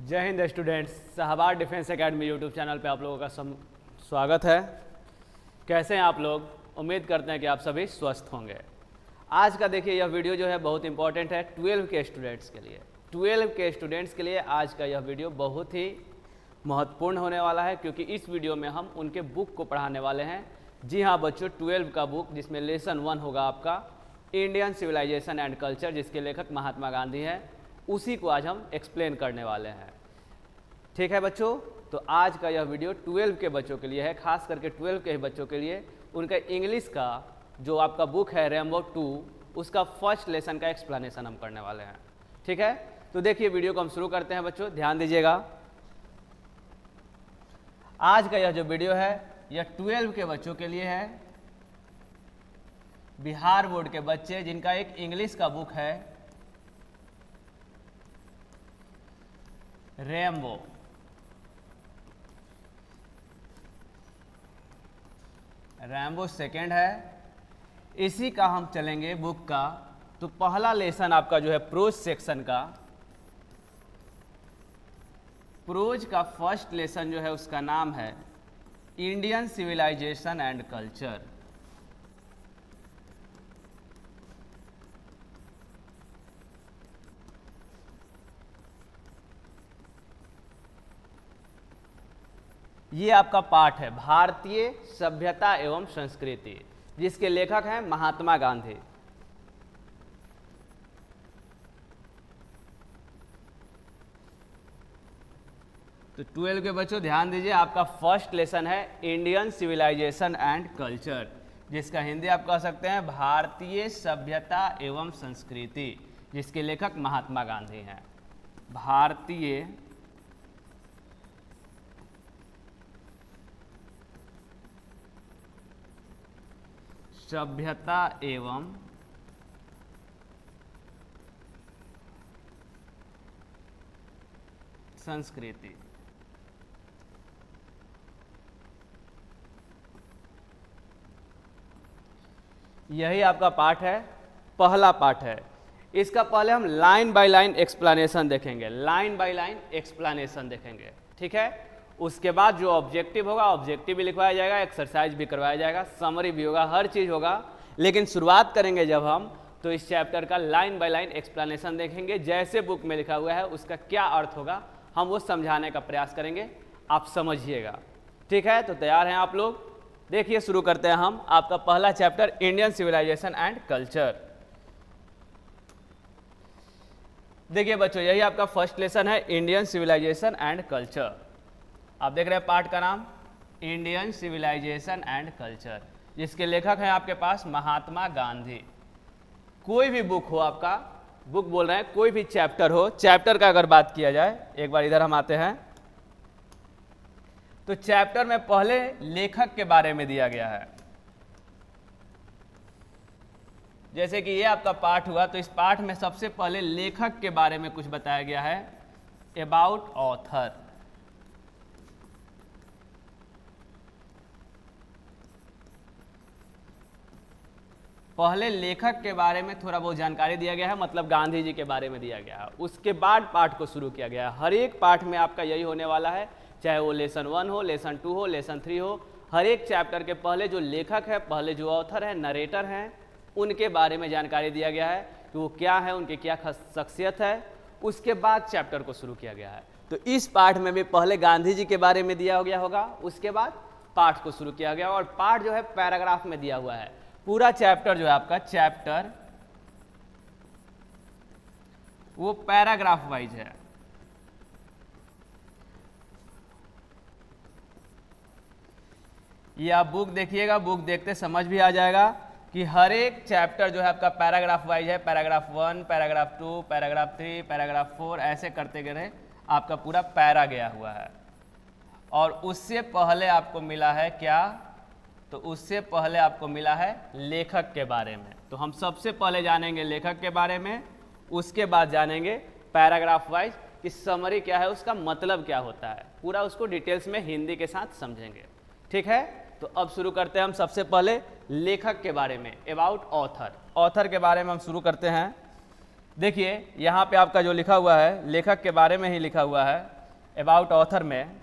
जय हिंद students, Shahbad defence academy YouTube channel पे आप लोगों का स्वागत है। कैसे हैं आप लोग? उम्मीद करते हैं कि आप सभी स्वस्थ होंगे। आज का देखिए यह वीडियो जो है बहुत इंपॉर्टेंट है 12 के स्टूडेंट्स के लिए। 12 के स्टूडेंट्स के लिए आज का यह वीडियो बहुत ही महत्वपूर्ण होने वाला है, क्योंकि इस वीडियो में हम उनके बुक को पढ़ाने वाले हैं। जी हाँ बच्चों, 12 का बुक जिसमें लेसन 1 होगा आपका इंडियन सिविलाइजेशन एंड कल्चर, जिसके लेखक महात्मा गांधी हैं, उसी को आज हम एक्सप्लेन करने वाले हैं। ठीक है बच्चों, तो आज का यह वीडियो 12 के बच्चों के लिए है, खास करके 12 के ही बच्चों के लिए। उनका इंग्लिश का जो आपका बुक है रेम्बो 2, उसका फर्स्ट लेसन का एक्सप्लेनेशन हम करने वाले हैं। ठीक है, तो देखिए वीडियो को हम शुरू करते हैं बच्चों, ध्यान दीजिएगा। आज का यह जो वीडियो है यह 12 के बच्चों के लिए है, बिहार बोर्ड के बच्चे जिनका एक इंग्लिश का बुक है रेम्बो। रैम्बो सेकेंड है, इसी का हम चलेंगे बुक का। तो पहला लेसन आपका जो है प्रोज सेक्शन का, प्रोज का फर्स्ट लेसन जो है उसका नाम है इंडियन सिविलाइजेशन एंड कल्चर। ये आपका पाठ है भारतीय सभ्यता एवं संस्कृति, जिसके लेखक हैं महात्मा गांधी। तो 12 के बच्चों ध्यान दीजिए, आपका फर्स्ट लेसन है इंडियन सिविलाइजेशन एंड कल्चर, जिसका हिंदी आप कह सकते हैं भारतीय सभ्यता एवं संस्कृति, जिसके लेखक महात्मा गांधी हैं। भारतीय सभ्यता एवं संस्कृति। यही आपका पाठ है, पहला पाठ है। इसका पहले हम लाइन बाय लाइन एक्सप्लेनेशन देखेंगे, लाइन बाय लाइन एक्सप्लेनेशन देखेंगे। ठीक है, उसके बाद जो ऑब्जेक्टिव होगा ऑब्जेक्टिव भी लिखवाया जाएगा, एक्सरसाइज भी करवाया जाएगा, समरी भी होगा, हर चीज़ होगा। लेकिन शुरुआत करेंगे जब हम, तो इस चैप्टर का लाइन बाय लाइन एक्सप्लेनेशन देखेंगे, जैसे बुक में लिखा हुआ है उसका क्या अर्थ होगा हम वो समझाने का प्रयास करेंगे, आप समझिएगा। ठीक है, तो तैयार हैं आप लोग? देखिए शुरू करते हैं हम। आपका पहला chapter Indian civilisation and culture. देखिए बच्चों, यही आपका फर्स्ट लेसन है इंडियन सिविलाइजेशन एंड कल्चर। आप देख रहे हैं पाठ का नाम इंडियन सिविलाइजेशन एंड कल्चर, जिसके लेखक हैं आपके पास महात्मा गांधी। कोई भी बुक हो आपका, बुक बोल रहे हैं, कोई भी चैप्टर हो, चैप्टर का अगर बात किया जाए, एक बार इधर हम आते हैं, तो चैप्टर में पहले लेखक के बारे में दिया गया है। जैसे कि ये आपका पाठ हुआ, तो इस पाठ में सबसे पहले लेखक के बारे में कुछ बताया गया है, अबाउट ऑथर। पहले लेखक के बारे में थोड़ा बहुत जानकारी दिया गया है, मतलब गांधी जी के बारे में दिया गया है। उसके बाद पाठ को शुरू किया गया है। हर एक पाठ में आपका यही होने वाला है, चाहे वो लेसन 1 हो, लेसन 2 हो, लेसन 3 हो। हर एक चैप्टर के पहले जो लेखक है, पहले जो ऑथर है, नरेटर हैं, उनके बारे में जानकारी दिया गया है कि वो क्या है, उनकी क्या शख्सियत है। उसके बाद चैप्टर को शुरू किया गया है। तो इस पाठ में भी पहले गांधी जी के बारे में दिया गया होगा, उसके बाद पाठ को शुरू किया गया। और पाठ जो है पैराग्राफ में दिया हुआ है। पूरा चैप्टर जो है आपका चैप्टर वो पैराग्राफ वाइज है। ये आप बुक देखिएगा, बुक देखते समझ भी आ जाएगा कि हर एक चैप्टर जो है आपका पैराग्राफ वाइज है। पैराग्राफ 1, पैराग्राफ 2, पैराग्राफ 3, पैराग्राफ 4, ऐसे करते गए आपका पूरा पैरा गया हुआ है। और उससे पहले आपको मिला है क्या? तो उससे पहले आपको मिला है लेखक के बारे में। तो हम सबसे पहले जानेंगे लेखक के बारे में, उसके बाद जानेंगे पैराग्राफ वाइज कि समरी क्या है, उसका मतलब क्या होता है, पूरा उसको डिटेल्स में हिंदी के साथ समझेंगे। ठीक है, तो अब शुरू करते हैं हम सबसे पहले लेखक के बारे में, अबाउट ऑथर। ऑथर के बारे में हम शुरू करते हैं। देखिए यहाँ पे आपका जो लिखा हुआ है लेखक के बारे में ही लिखा हुआ है, अबाउट ऑथर में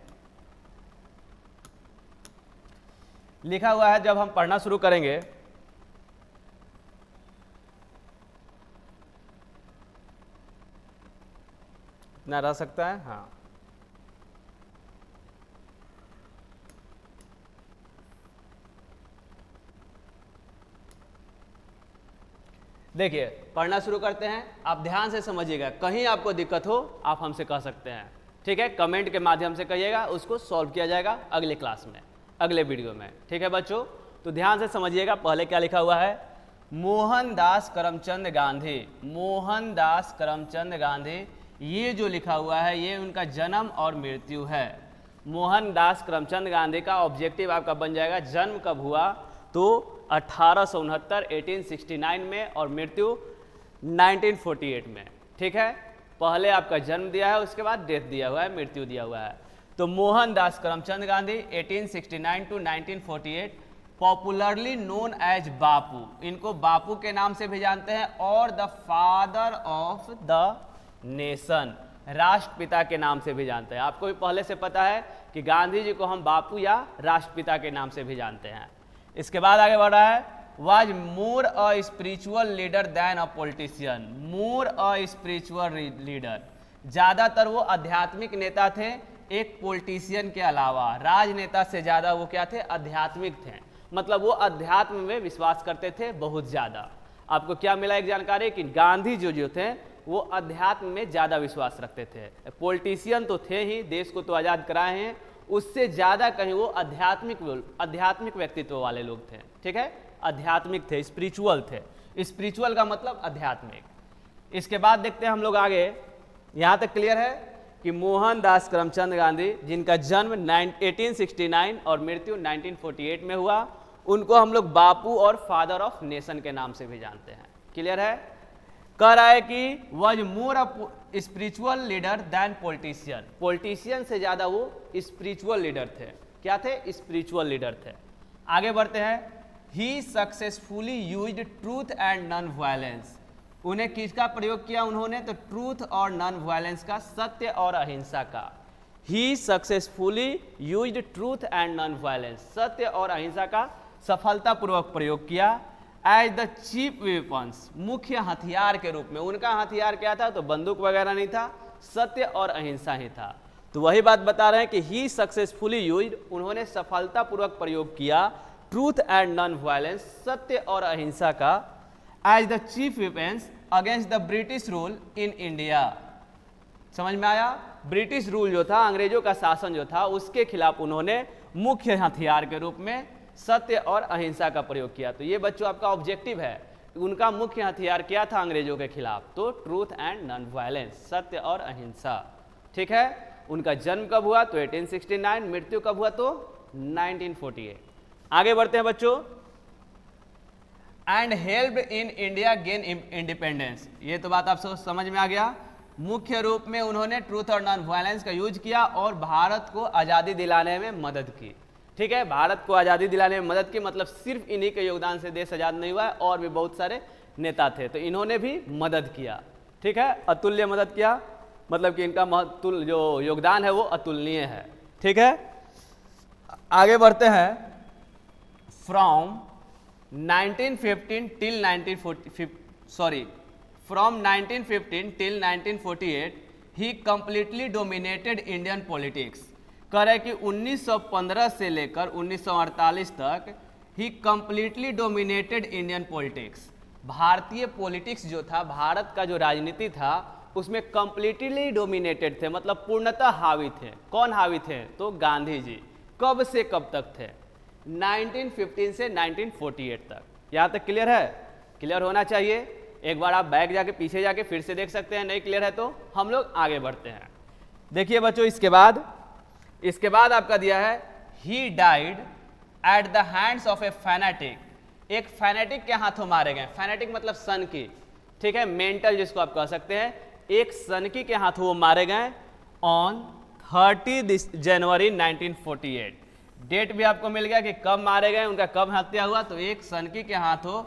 लिखा हुआ है, जब हम पढ़ना शुरू करेंगे इतना रह सकता है। हाँ, देखिए पढ़ना शुरू करते हैं। आप ध्यान से समझिएगा, कहीं आपको दिक्कत हो आप हमसे कह सकते हैं, ठीक है। कमेंट के माध्यम से कहिएगा, उसको सॉल्व किया जाएगा अगले क्लास में, अगले वीडियो में, ठीक है बच्चों। तो ध्यान से समझिएगा, पहले क्या लिखा हुआ है, मोहनदास करमचंद गांधी। मोहनदास करमचंद गांधी, ये जो लिखा हुआ है ये उनका जन्म और मृत्यु है। मोहनदास करमचंद गांधी का ऑब्जेक्टिव आपका बन जाएगा, जन्म कब हुआ, तो 1869 1869 में, और मृत्यु 1948 में, ठीक है। पहले आपका जन्म दिया है, उसके बाद डेथ दिया हुआ है, मृत्यु दिया हुआ है। तो Mohandas Karamchand Gandhi 1869 to 1948, popularly known as Bapu, इनको बापू के नाम से भी जानते हैं, और the father of the nation, राष्ट्रपिता के नाम से भी जानते हैं। आपको भी पहले से पता है कि गांधी जी को हम बापू या राष्ट्रपिता के नाम से भी जानते हैं। इसके बाद आगे बढ़ रहा है, was more a spiritual leader then a politician. More a spiritual leader, ज़्यादातर वो आध्यात्मिक नेता थे, एक पॉलिटिशियन के अलावा। राजनेता से ज़्यादा वो क्या थे, आध्यात्मिक थे, मतलब वो अध्यात्म में विश्वास करते थे बहुत ज़्यादा। आपको क्या मिला एक जानकारी कि गांधी जो थे वो अध्यात्म में ज़्यादा विश्वास रखते थे। पॉलिटिशियन तो थे ही, देश को तो आज़ाद कराए हैं, उससे ज़्यादा कहीं वो आध्यात्मिक व्यक्तित्व वाले लोग थे, ठीक है। आध्यात्मिक थे, स्पिरिचुअल थे। स्पिरिचुअल का मतलब आध्यात्मिक। इसके बाद देखते हैं हम लोग आगे, यहाँ तक क्लियर है कि मोहनदास करमचंद गांधी, जिनका जन्म 1869 और मृत्यु 1948 में हुआ, उनको हम लोग बापू और फादर ऑफ नेशन के नाम से भी जानते हैं। क्लियर है। कह रहा है कि was more a spiritual leader than politician. Politician से ज़्यादा वो स्पिरिचुअल लीडर थे। क्या थे, स्पिरिचुअल लीडर थे। आगे बढ़ते हैं, he successfully used truth and non violence. उन्हें किसका प्रयोग किया उन्होंने, तो ट्रूथ और नॉन वायलेंस का, सत्य और अहिंसा का। He successfully used truth and non violence, सत्य और अहिंसा का सफलतापूर्वक प्रयोग किया। एज द चीफ वेपन्स, मुख्य हथियार के रूप में। उनका हथियार क्या था, तो बंदूक वगैरह नहीं था, सत्य और अहिंसा ही था। तो वही बात बता रहे हैं कि ही सक्सेसफुली यूज्ड, उन्होंने सफलतापूर्वक प्रयोग किया ट्रूथ एंड नॉन वायलेंस, सत्य और अहिंसा का, as the chief weapons against the British rule in India. समझ में आया। ब्रिटिश रूल जो था, अंग्रेजों का शासन जो था, उसके खिलाफ उन्होंने मुख्य हथियार के रूप में सत्य और अहिंसा का प्रयोग किया। तो ये बच्चों आपका ऑब्जेक्टिव है, उनका मुख्य हथियार क्या था अंग्रेजों के खिलाफ, तो ट्रूथ एंड नॉन वायलेंस, सत्य और अहिंसा, ठीक है। उनका जन्म कब हुआ, तो 1869, मृत्यु कब हुआ, तो 1948। आगे बढ़ते हैं बच्चों। And help in India gain independence, ये तो बात आप समझ में आ गया। मुख्य रूप में उन्होंने ट्रूथ और नॉन वायलेंस का यूज किया और भारत को आज़ादी दिलाने में मदद की, ठीक है। भारत को आज़ादी दिलाने में मदद की, मतलब सिर्फ इन्हीं के योगदान से देश आज़ाद नहीं हुआ है, और भी बहुत सारे नेता थे, तो इन्होंने भी मदद किया, ठीक है। अतुल्य मदद किया, मतलब कि इनका जो योगदान है वो अतुलनीय है, ठीक है। आगे बढ़ते हैं। From 1915 till 1948 he completely dominated Indian politics. कह रहे कि 1915 से लेकर 1948 तक ही कंप्लीटली डोमिनेटेड इंडियन पॉलिटिक्स। भारतीय पॉलिटिक्स जो था, भारत का जो राजनीति था, उसमें कंप्लीटली डोमिनेटेड थे, मतलब पूर्णतः हावी थे। कौन हावी थे, तो गांधी जी। कब से कब तक थे, 1915 से 1948 तक। यहाँ तक क्लियर है, क्लियर होना चाहिए। एक बार आप बैक जाके पीछे जाके फिर से देख सकते हैं, नहीं क्लियर है तो हम लोग आगे बढ़ते हैं। देखिए बच्चों, इसके बाद आपका दिया है, he died at the hands of A fanatic. एक फैनेटिक के हाथों मारे गए। फैनेटिक मतलब सन की, ठीक है, मेंटल जिसको आप कह सकते हैं। एक सनकी के हाथों वो मारे गए ऑन 30 जनवरी 1948। डेट भी आपको मिल गया कि कब मारे गए, उनका कब हत्या हुआ, तो एक सनकी के हाथों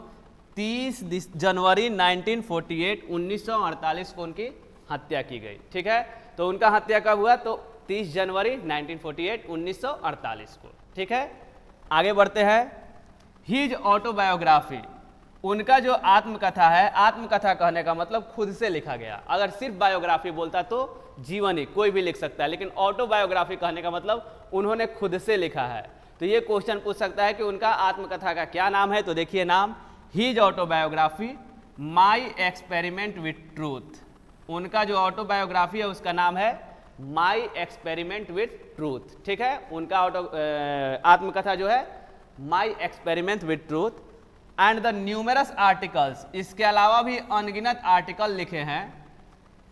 30 जनवरी 1948 1948 को उनकी हत्या की गई, ठीक है। तो उनका हत्या कब हुआ, तो 30 जनवरी 1948 1948 को। ठीक है, आगे बढ़ते हैं। हिज ऑटोबायोग्राफी, उनका जो आत्मकथा है, आत्मकथा कहने का मतलब खुद से लिखा गया। अगर सिर्फ बायोग्राफी बोलता तो जीवनी कोई भी लिख सकता है, लेकिन ऑटोबायोग्राफी कहने का मतलब उन्होंने खुद से लिखा है। तो ये क्वेश्चन पूछ सकता है कि उनका आत्मकथा का क्या नाम है। तो देखिए नाम, his autobiography my experiment with truth. उनका जो ऑटोबायोग्राफी है उसका नाम है माई एक्सपेरिमेंट विथ ट्रूथ। ठीक है, उनका आत्मकथा जो है my experiment with truth. And the numerous articles, इसके अलावा भी अनगिनत आर्टिकल लिखे हैं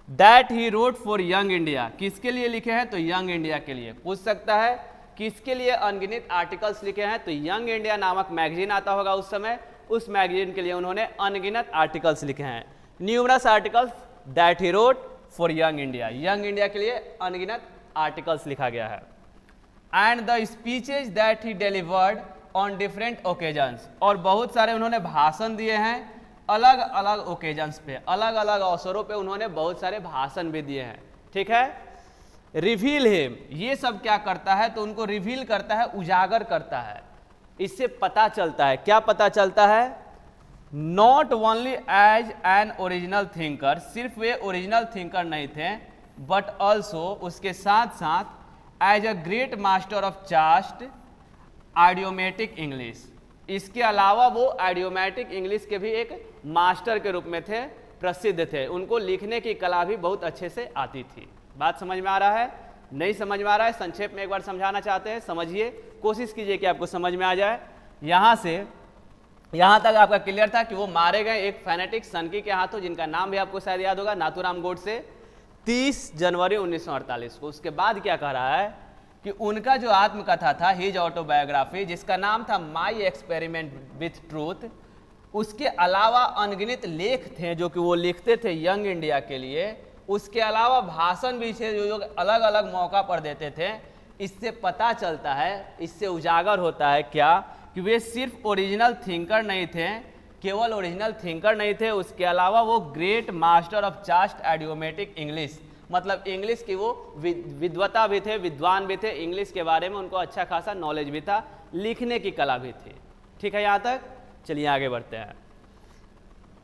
that he wrote for young India. किसके लिए लिखे हैं? तो यंग इंडिया के लिए। पूछ सकता है किसके लिए अनगिनत आर्टिकल्स लिखे हैं? तो यंग इंडिया नामक मैगजीन आता होगा उस समय, उस मैगजीन के लिए उन्होंने अनगिनत आर्टिकल्स लिखे हैं। Numerous articles that he wrote for young India, young India के लिए अनगिनत आर्टिकल्स लिखा गया है। And the speeches that he delivered on different occasions, और बहुत सारे उन्होंने भाषण दिए हैं अलग अलग ओकेजन्स पे, अलग अलग अवसरों पे उन्होंने बहुत सारे भाषण भी दिए हैं। ठीक है, रिवील हिम, ये सब क्या करता है? तो उनको रिवील करता है, उजागर करता है। इससे पता चलता है, क्या पता चलता है? Not only as an original thinker, सिर्फ वे ओरिजिनल थिंकर नहीं थे, बट ऑल्सो उसके साथ साथ as a great master of chaste idiomatic English, इसके अलावा वो आइडियोमेटिक इंग्लिश के भी एक मास्टर के रूप में थे, प्रसिद्ध थे। उनको लिखने की कला भी बहुत अच्छे से आती थी। बात समझ में आ रहा है? नहीं समझ में आ रहा है? संक्षेप में एक बार समझाना चाहते हैं, समझिए, कोशिश कीजिए कि आपको समझ में आ जाए। यहाँ से यहाँ तक आपका क्लियर था कि वो मारे गए एक फैनेटिक सनकी के हाथों, जिनका नाम भी आपको शायद याद होगा, नाथूराम गोडसे, 30 जनवरी 1948 को। उसके बाद क्या कह रहा है कि उनका जो आत्मकथा था हिज ऑटोबायोग्राफी, जिसका नाम था माई एक्सपेरिमेंट विथ ट्रूथ, उसके अलावा अनगिनत लेख थे जो कि वो लिखते थे यंग इंडिया के लिए। उसके अलावा भाषण भी थे जो अलग अलग मौका पर देते थे। इससे पता चलता है, इससे उजागर होता है क्या कि वे सिर्फ ओरिजिनल थिंकर नहीं थे, केवल ओरिजिनल थिंकर नहीं थे, उसके अलावा वो great master of chaste idiomatic English, मतलब इंग्लिश की वो विद्वता भी थे, विद्वान भी थे, इंग्लिश के बारे में उनको अच्छा खासा नॉलेज भी था, लिखने की कला भी थी। ठीक है यहाँ तक? चलिए आगे बढ़ते हैं।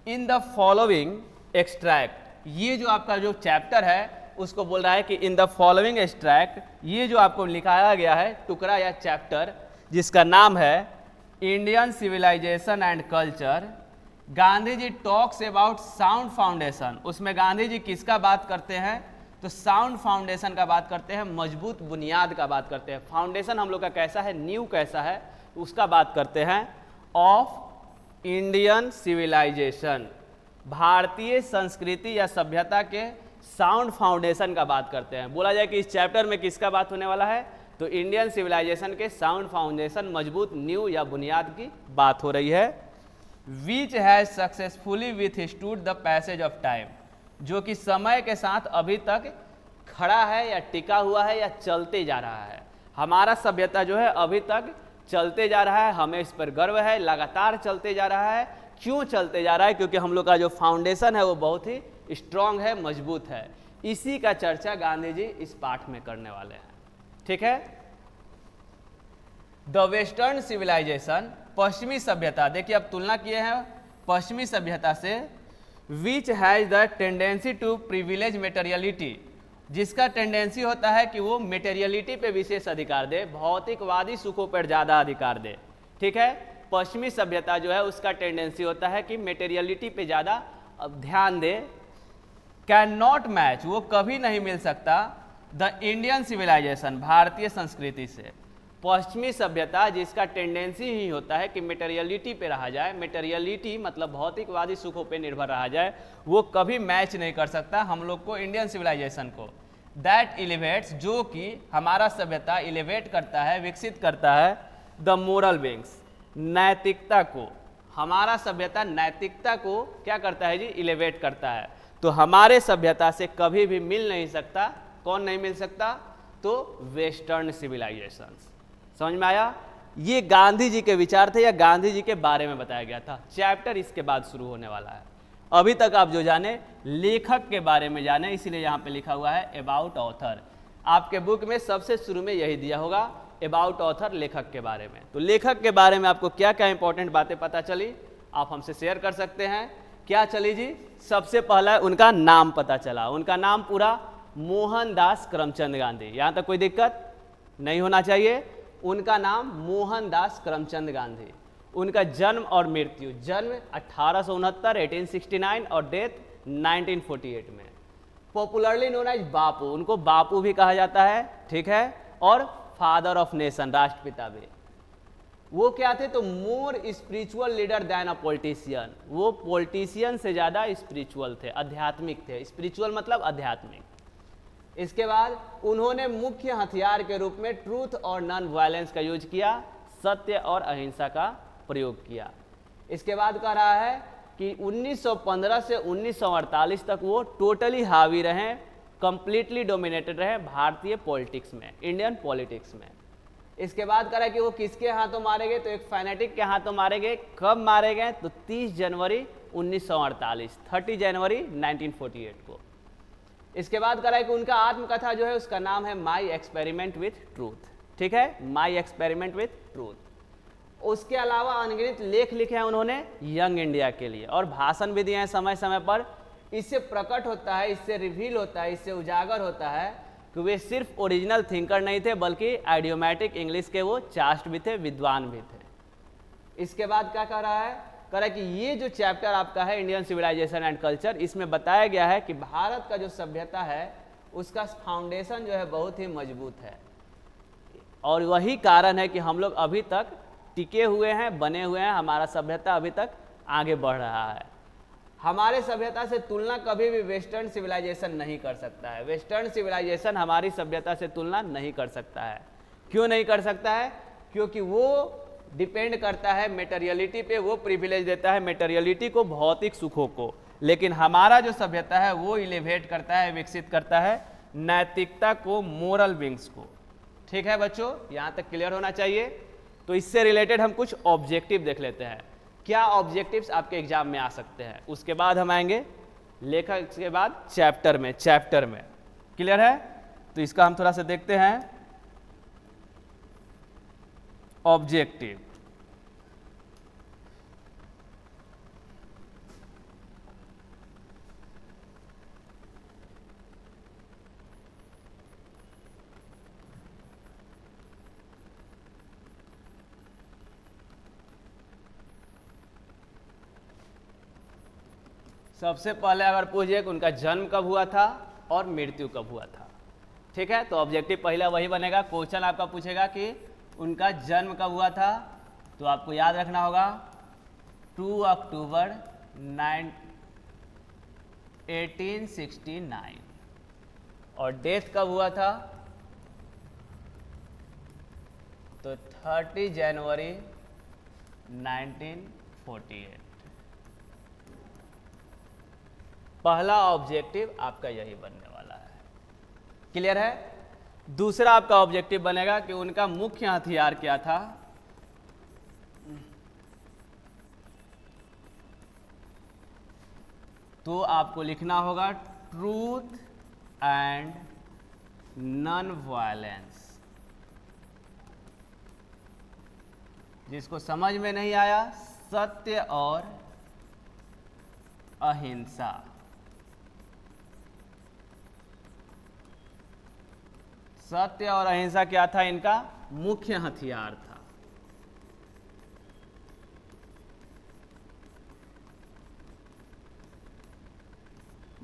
इन द फॉलोइंग एक्सट्रैक्ट, ये जो आपका जो चैप्टर है उसको बोल रहा है कि इन द फॉलोइंग एक्सट्रैक्ट, ये जो आपको लिखाया गया है टुकड़ा या चैप्टर, जिसका नाम है Indian civilisation and culture, Gandhi ji talks about sound foundation. उसमें गांधी जी किसका बात करते हैं? तो साउंड फाउंडेशन का बात करते हैं, मजबूत बुनियाद का बात करते हैं। फाउंडेशन हम लोग का कैसा है, नींव कैसा है, उसका बात करते हैं। ऑफ इंडियन सिविलाइजेशन, भारतीय संस्कृति या सभ्यता के साउंड फाउंडेशन का बात करते हैं। बोला जाए कि इस चैप्टर में किसका बात होने वाला है? तो इंडियन सिविलाइजेशन के साउंड फाउंडेशन, मजबूत नींव या बुनियाद की बात हो रही है। Which has successfully withstood the passage of time, जो कि समय के साथ अभी तक खड़ा है या टिका हुआ है या चलते जा रहा है। हमारा सभ्यता जो है अभी तक चलते जा रहा है, हमें इस पर गर्व है, लगातार चलते जा रहा है। क्यों चलते जा रहा है? क्योंकि हम लोग का जो फाउंडेशन है वो बहुत ही स्ट्रांग है, मजबूत है। इसी का चर्चा गांधी जी इस पाठ में करने वाले हैं। ठीक है, द वेस्टर्न सिविलाइजेशन, पश्चिमी सभ्यता, देखिए अब तुलना किए हैं पश्चिमी सभ्यता से, which has the tendency to privilege materiality, जिसका टेंडेंसी होता है कि वो मेटेरियलिटी पे विशेष अधिकार दे, भौतिकवादी सुखों पर ज़्यादा अधिकार दे। ठीक है, पश्चिमी सभ्यता जो है उसका टेंडेंसी होता है कि मेटेरियलिटी पे ज़्यादा ध्यान दे। कैन नॉट मैच, वो कभी नहीं मिल सकता द इंडियन सिविलाइजेशन, भारतीय संस्कृति से। पश्चिमी सभ्यता जिसका टेंडेंसी ही होता है कि मेटेरियलिटी पे रहा जाए, मेटेरियलिटी मतलब भौतिकवादी सुखों पे निर्भर रहा जाए, वो कभी मैच नहीं कर सकता हम लोग को, इंडियन सिविलाइजेशन को। दैट एलिवेट्स, जो कि हमारा सभ्यता एलिवेट करता है, विकसित करता है, द मोरल विंग्स, नैतिकता को। हमारा सभ्यता नैतिकता को क्या करता है जी? एलिवेट करता है। तो हमारे सभ्यता से कभी भी मिल नहीं सकता, कौन नहीं मिल सकता? तो वेस्टर्न सिविलाइजेशन। समझ में आया? ये गांधी जी के विचार थे या गांधी जी के बारे में बताया गया था। चैप्टर इसके बाद शुरू होने वाला है। अभी तक आप जो जाने लेखक के बारे में जाने, इसलिए यहाँ पे लिखा हुआ है अबाउट ऑथर। आपके बुक में सबसे शुरू में यही दिया होगा, अबाउट ऑथर, लेखक के बारे में। तो लेखक के बारे में आपको क्या क्या इंपॉर्टेंट बातें पता चली, आप हमसे शेयर कर सकते हैं। क्या चली जी? सबसे पहला उनका नाम पता चला। उनका नाम पूरा मोहनदास करमचंद गांधी, यहाँ तक कोई दिक्कत नहीं होना चाहिए। उनका नाम मोहनदास करमचंद गांधी। उनका जन्म और मृत्यु, जन्म 1869 1869 और डेथ 1948 में। पॉपुलरली नोन एज बापू, उनको बापू भी कहा जाता है, ठीक है। और फादर ऑफ नेशन, राष्ट्रपिता भी। वो क्या थे? तो मोर spiritual leader then a politician, वो पॉलिटिशियन से ज़्यादा स्पिरिचुअल थे, आध्यात्मिक थे। स्पिरिचुअल मतलब आध्यात्मिक। इसके बाद उन्होंने मुख्य हथियार के रूप में ट्रूथ और नॉन वायलेंस का यूज किया, सत्य और अहिंसा का प्रयोग किया। इसके बाद कह रहा है कि 1915 से 1948 तक वो टोटली हावी रहे, कंप्लीटली डोमिनेटेड रहे भारतीय पॉलिटिक्स में, इंडियन पॉलिटिक्स में। इसके बाद कह रहा है कि वो किसके हाथों मारे गए? तो एक फैनेटिक के हाथों मारे गए। कब मारे गए? तो 30 जनवरी 1948, 30 जनवरी 1948 को। इसके बाद कह रहा है कि उनका आत्मकथा जो है उसका नाम है माई एक्सपेरिमेंट विथ ट्रूथ, ठीक है, माई एक्सपेरिमेंट विथ ट्रूथ। उसके अलावा अनगिनत लेख लिखे हैं उन्होंने यंग इंडिया के लिए, और भाषण भी दिए हैं समय समय पर। इससे प्रकट होता है, इससे रिवील होता है, इससे उजागर होता है कि वे सिर्फ ओरिजिनल थिंकर नहीं थे, बल्कि आइडियोमैटिक इंग्लिश के वो चास्ट भी थे, विद्वान भी थे। इसके बाद क्या कह रहा है? कह रहा है कि ये जो चैप्टर आपका है इंडियन सिविलाइजेशन एंड कल्चर, इसमें बताया गया है कि भारत का जो सभ्यता है उसका फाउंडेशन जो है बहुत ही मजबूत है, और वही कारण है कि हम लोग अभी तक टिके हुए हैं, बने हुए हैं, हमारा सभ्यता अभी तक आगे बढ़ रहा है। हमारे सभ्यता से तुलना कभी भी वेस्टर्न सिविलाइजेशन नहीं कर सकता है। वेस्टर्न सिविलाइजेशन हमारी सभ्यता से तुलना नहीं कर सकता है। क्यों नहीं कर सकता है? क्योंकि वो डिपेंड करता है मटेरियलिटी पे, वो प्रिविलेज देता है मटेरियलिटी को, भौतिक सुखों को। लेकिन हमारा जो सभ्यता है वो इलेवेट करता है, विकसित करता है नैतिकता को, मोरल विंग्स को। ठीक है बच्चों, यहाँ तक क्लियर होना चाहिए। तो इससे रिलेटेड हम कुछ ऑब्जेक्टिव देख लेते हैं, क्या ऑब्जेक्टिव्स आपके एग्जाम में आ सकते हैं। उसके बाद हम आएंगे लेखक के बाद चैप्टर में। क्लियर है? तो इसका हम थोड़ा सा देखते हैं। ऑब्जेक्टिव, सबसे पहले अगर पूछिए कि उनका जन्म कब हुआ था और मृत्यु कब हुआ था, ठीक है। तो ऑब्जेक्टिव पहला वही बनेगा। क्वेश्चन आपका पूछेगा कि उनका जन्म कब हुआ था, तो आपको याद रखना होगा 2 अक्टूबर 1869। और डेथ कब हुआ था, तो 30 जनवरी 1948। पहला ऑब्जेक्टिव आपका यही बनने वाला है। क्लियर है? दूसरा आपका ऑब्जेक्टिव बनेगा कि उनका मुख्य हथियार क्या था। तो आपको लिखना होगा ट्रूथ एंड नॉन वायलेंस। जिसको समझ में नहीं आया, सत्य और अहिंसा। सत्य और अहिंसा क्या था? इनका मुख्य हथियार था।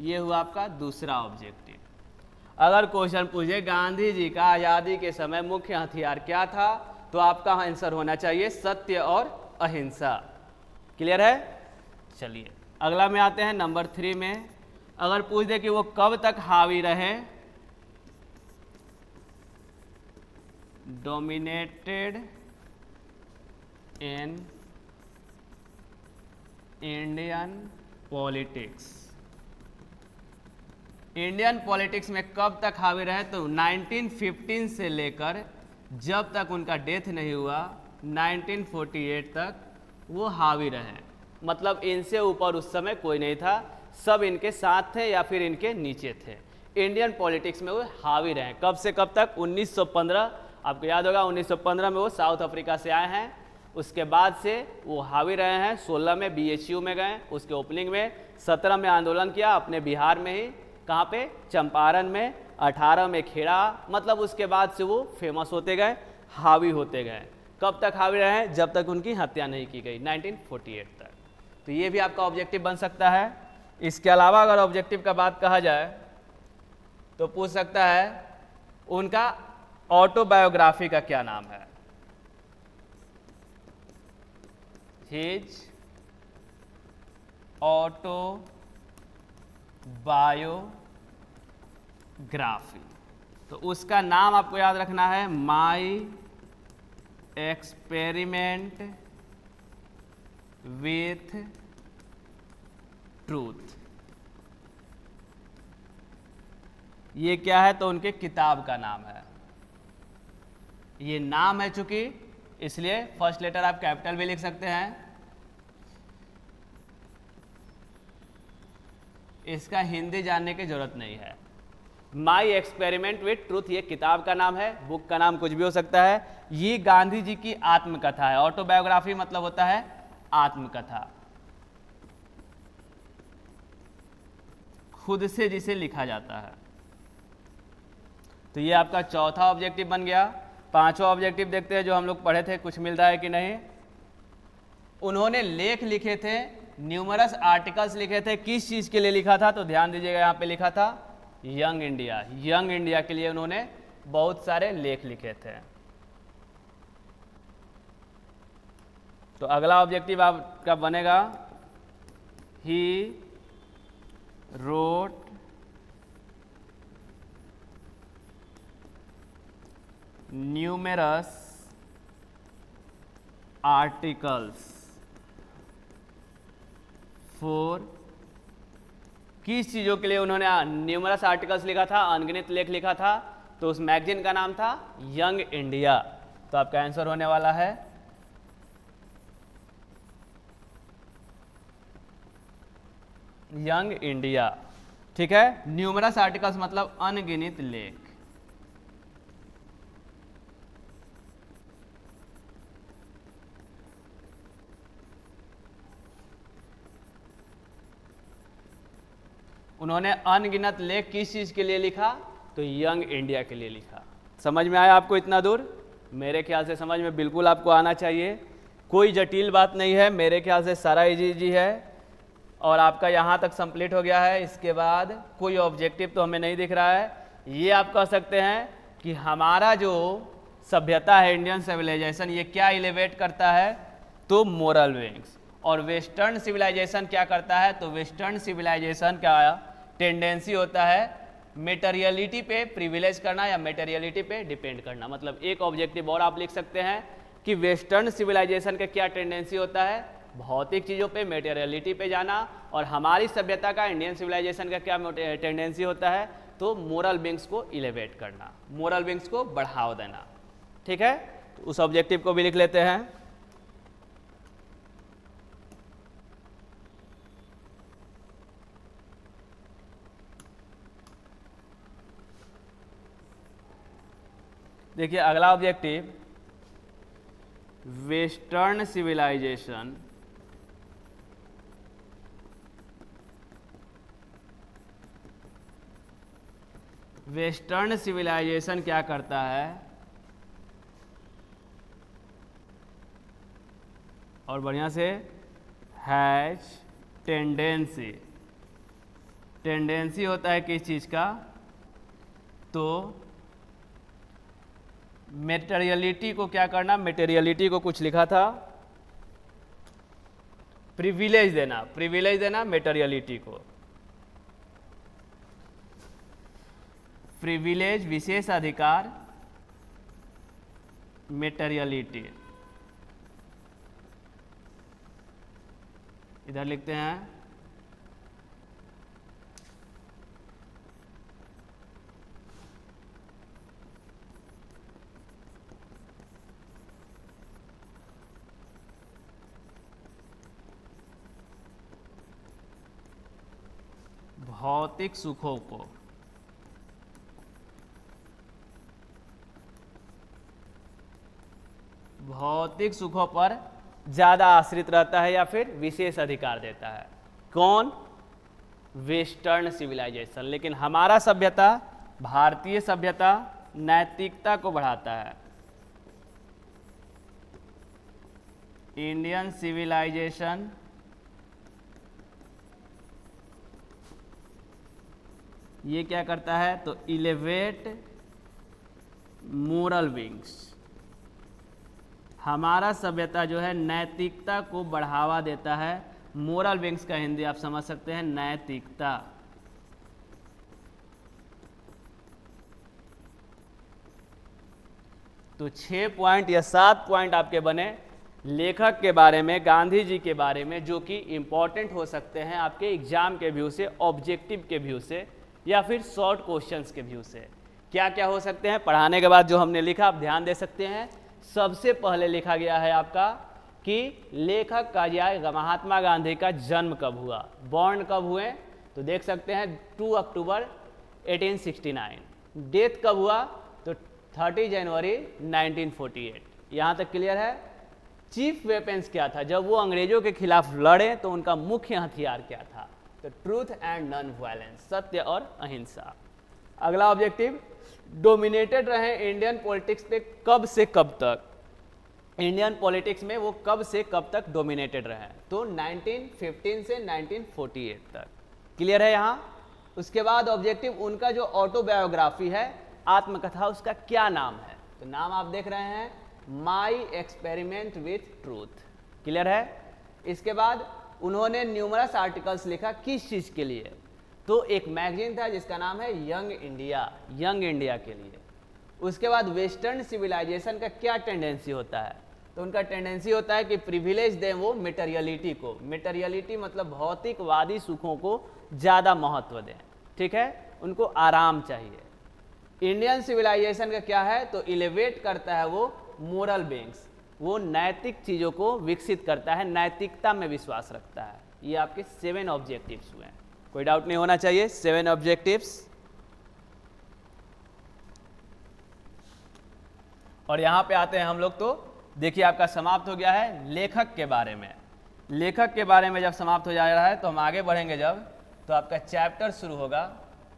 ये हुआ आपका दूसरा ऑब्जेक्टिव। अगर क्वेश्चन पूछे गांधी जी का आजादी के समय मुख्य हथियार क्या था, तो आपका आंसर होना चाहिए सत्य और अहिंसा। क्लियर है? चलिए अगला में आते हैं, नंबर 3 में। अगर पूछ दे कि वो कब तक हावी रहे, dominated in Indian politics. Indian politics में कब तक हावी रहे, तो 1915 से लेकर जब तक उनका डेथ नहीं हुआ 1948 तक वो हावी रहे। मतलब इनसे ऊपर उस समय कोई नहीं था, सब इनके साथ थे या फिर इनके नीचे थे। इंडियन पॉलिटिक्स में वो हावी रहे। कब से कब तक? 1915। आपको याद होगा 1915 में वो साउथ अफ्रीका से आए हैं। उसके बाद से वो हावी रहे हैं। 16 में BHU में गए, उसके ओपनिंग में। 17 में आंदोलन किया अपने बिहार में ही, कहाँ पे? चंपारण में। 18 में खेड़ा, मतलब उसके बाद से वो फेमस होते गए, हावी होते गए। कब तक हावी रहे हैं? जब तक उनकी हत्या नहीं की गई, 1948 तक। तो ये भी आपका ऑब्जेक्टिव बन सकता है। इसके अलावा अगर ऑब्जेक्टिव का बात कहा जाए तो पूछ सकता है उनका ऑटोबायोग्राफी का क्या नाम है? His autobiography. तो उसका नाम आपको याद रखना है, माई एक्सपेरिमेंट विथ ट्रूथ। ये क्या है? तो उनके किताब का नाम है। ये नाम है चूंकि, इसलिए फर्स्ट लेटर आप कैपिटल भी लिख सकते हैं। इसका हिंदी जानने की जरूरत नहीं है। माई एक्सपेरिमेंट विथ ट्रूथ ये किताब का नाम है। बुक का नाम कुछ भी हो सकता है। ये गांधी जी की आत्मकथा है। ऑटोबायोग्राफी मतलब होता है आत्मकथा, खुद से जिसे लिखा जाता है। तो ये आपका चौथा ऑब्जेक्टिव बन गया। पांचवा ऑब्जेक्टिव देखते हैं जो हम लोग पढ़े थे, कुछ मिल रहा है कि नहीं। उन्होंने लेख लिखे थे, न्यूमरस आर्टिकल्स लिखे थे। किस चीज के लिए लिखा था? तो ध्यान दीजिएगा, यहाँ पे लिखा था यंग इंडिया। यंग इंडिया के लिए उन्होंने बहुत सारे लेख लिखे थे। तो अगला ऑब्जेक्टिव आपका बनेगा, he wrote numerous articles for. किस चीज़ों के लिए उन्होंने न्यूमरस आर्टिकल्स लिखा था, अनगिनत लेख लिखा था? तो उस मैगजीन का नाम था यंग इंडिया। तो आपका आंसर होने वाला है यंग इंडिया। ठीक है, न्यूमरस आर्टिकल्स मतलब अनगिनत लेख। उन्होंने अनगिनत लेख किस चीज़ के लिए लिखा? तो यंग इंडिया के लिए लिखा। समझ में आया आपको इतना दूर? मेरे ख्याल से समझ में बिल्कुल आपको आना चाहिए। कोई जटिल बात नहीं है, मेरे ख्याल से सारा इजी है। और आपका यहाँ तक कंप्लीट हो गया है। इसके बाद कोई ऑब्जेक्टिव तो हमें नहीं दिख रहा है। ये आप कह सकते हैं कि हमारा जो सभ्यता है, इंडियन सिविलाइजेशन, ये क्या एलिवेट करता है? तो मोरल विंग्स। और वेस्टर्न सिविलाइजेशन क्या करता है? तो वेस्टर्न सिविलाइजेशन का टेंडेंसी होता है मेटेरियलिटी पे प्रिविलेज करना या मेटेरियलिटी पे डिपेंड करना। मतलब एक ऑब्जेक्टिव और आप लिख सकते हैं कि वेस्टर्न सिविलाइजेशन का क्या टेंडेंसी होता है? भौतिक चीज़ों पे, मेटेरियलिटी पे जाना। और हमारी सभ्यता का, इंडियन सिविलाइजेशन का क्या टेंडेंसी होता है? तो मोरल विंग्स को इलेवेट करना, मोरल विंग्स को बढ़ावा देना। ठीक है, तो उस ऑब्जेक्टिव को भी लिख लेते हैं। देखिए अगला objective, western civilisation western civilisation क्या करता है? और बढ़िया से, हैज टेंडेंसी। टेंडेंसी होता है किस चीज़ का? तो मेटेरियलिटी को क्या करना? मेटेरियलिटी को कुछ लिखा था, प्रिविलेज देना। प्रिविलेज देना मेटेरियलिटी को, प्रिविलेज विशेष अधिकार, मेटेरियलिटी। इधर लिखते हैं भौतिक सुखों को, भौतिक सुखों पर ज़्यादा आश्रित रहता है या फिर विशेष अधिकार देता है। कौन? Western civilisation. लेकिन हमारा सभ्यता, भारतीय सभ्यता नैतिकता को बढ़ाता है। इंडियन सिविलाइजेशन ये क्या करता है? तो इलेवेट मोरल विंग्स। हमारा सभ्यता जो है नैतिकता को बढ़ावा देता है। मोरल विंग्स का हिंदी आप समझ सकते हैं नैतिकता। तो 6 पॉइंट या 7 पॉइंट आपके बने लेखक के बारे में, गांधी जी के बारे में, जो कि इंपॉर्टेंट हो सकते हैं आपके एग्जाम के व्यू से, ऑब्जेक्टिव के व्यू से, या फिर शॉर्ट क्वेश्चंस के व्यू से। क्या क्या हो सकते हैं? पढ़ाने के बाद जो हमने लिखा आप ध्यान दे सकते हैं। सबसे पहले लिखा गया है आपका कि लेखक का या महात्मा गांधी का जन्म कब हुआ, बॉर्न कब हुए, तो देख सकते हैं 2 अक्टूबर 1869। डेथ कब हुआ? तो 30 जनवरी 1948। यहाँ तक क्लियर है? चीफ वेपन्स क्या था जब वो अंग्रेजों के खिलाफ लड़े, तो उनका मुख्य हथियार क्या था? तो ट्रूथ एंड नॉन वायलेंस, सत्य और अहिंसा। अगला ऑब्जेक्टिव, डोमिनेटेड रहे इंडियन पॉलिटिक्स पे कब से कब तक? इंडियन पॉलिटिक्स में वो कब से कब तक डोमिनेटेड रहे? तो 1915 से 1948 तक। क्लियर है यहाँ? उसके बाद ऑब्जेक्टिव, उनका जो ऑटोबायोग्राफी है, आत्मकथा, उसका क्या नाम है? तो नाम आप देख रहे हैं, my experiment with truth. Clear है? इसके बाद उन्होंने न्यूमरस आर्टिकल्स लिखा, किस चीज़ के लिए? तो एक मैगजीन था जिसका नाम है यंग इंडिया, यंग इंडिया के लिए। उसके बाद वेस्टर्न सिविलाइजेशन का क्या टेंडेंसी होता है? तो उनका टेंडेंसी होता है कि प्रिविलेज दें वो मटेरियलिटी को। मटेरियलिटी मतलब भौतिकवादी सुखों को ज़्यादा महत्व दें। ठीक है? उनको आराम चाहिए। इंडियन सिविलाइजेशन का क्या है? तो इलेवेट करता है वो मोरल बीइंग्स, वो नैतिक चीज़ों को विकसित करता है, नैतिकता में विश्वास रखता है। ये आपके 7 ऑब्जेक्टिव्स हुए हैं, कोई डाउट नहीं होना चाहिए। 7 ऑब्जेक्टिव्स। और यहां पे आते हैं हम लोग, तो देखिए आपका समाप्त हो गया है लेखक के बारे में। लेखक के बारे में जब समाप्त हो जा रहा है तो हम आगे बढ़ेंगे जब, तो आपका चैप्टर शुरू होगा।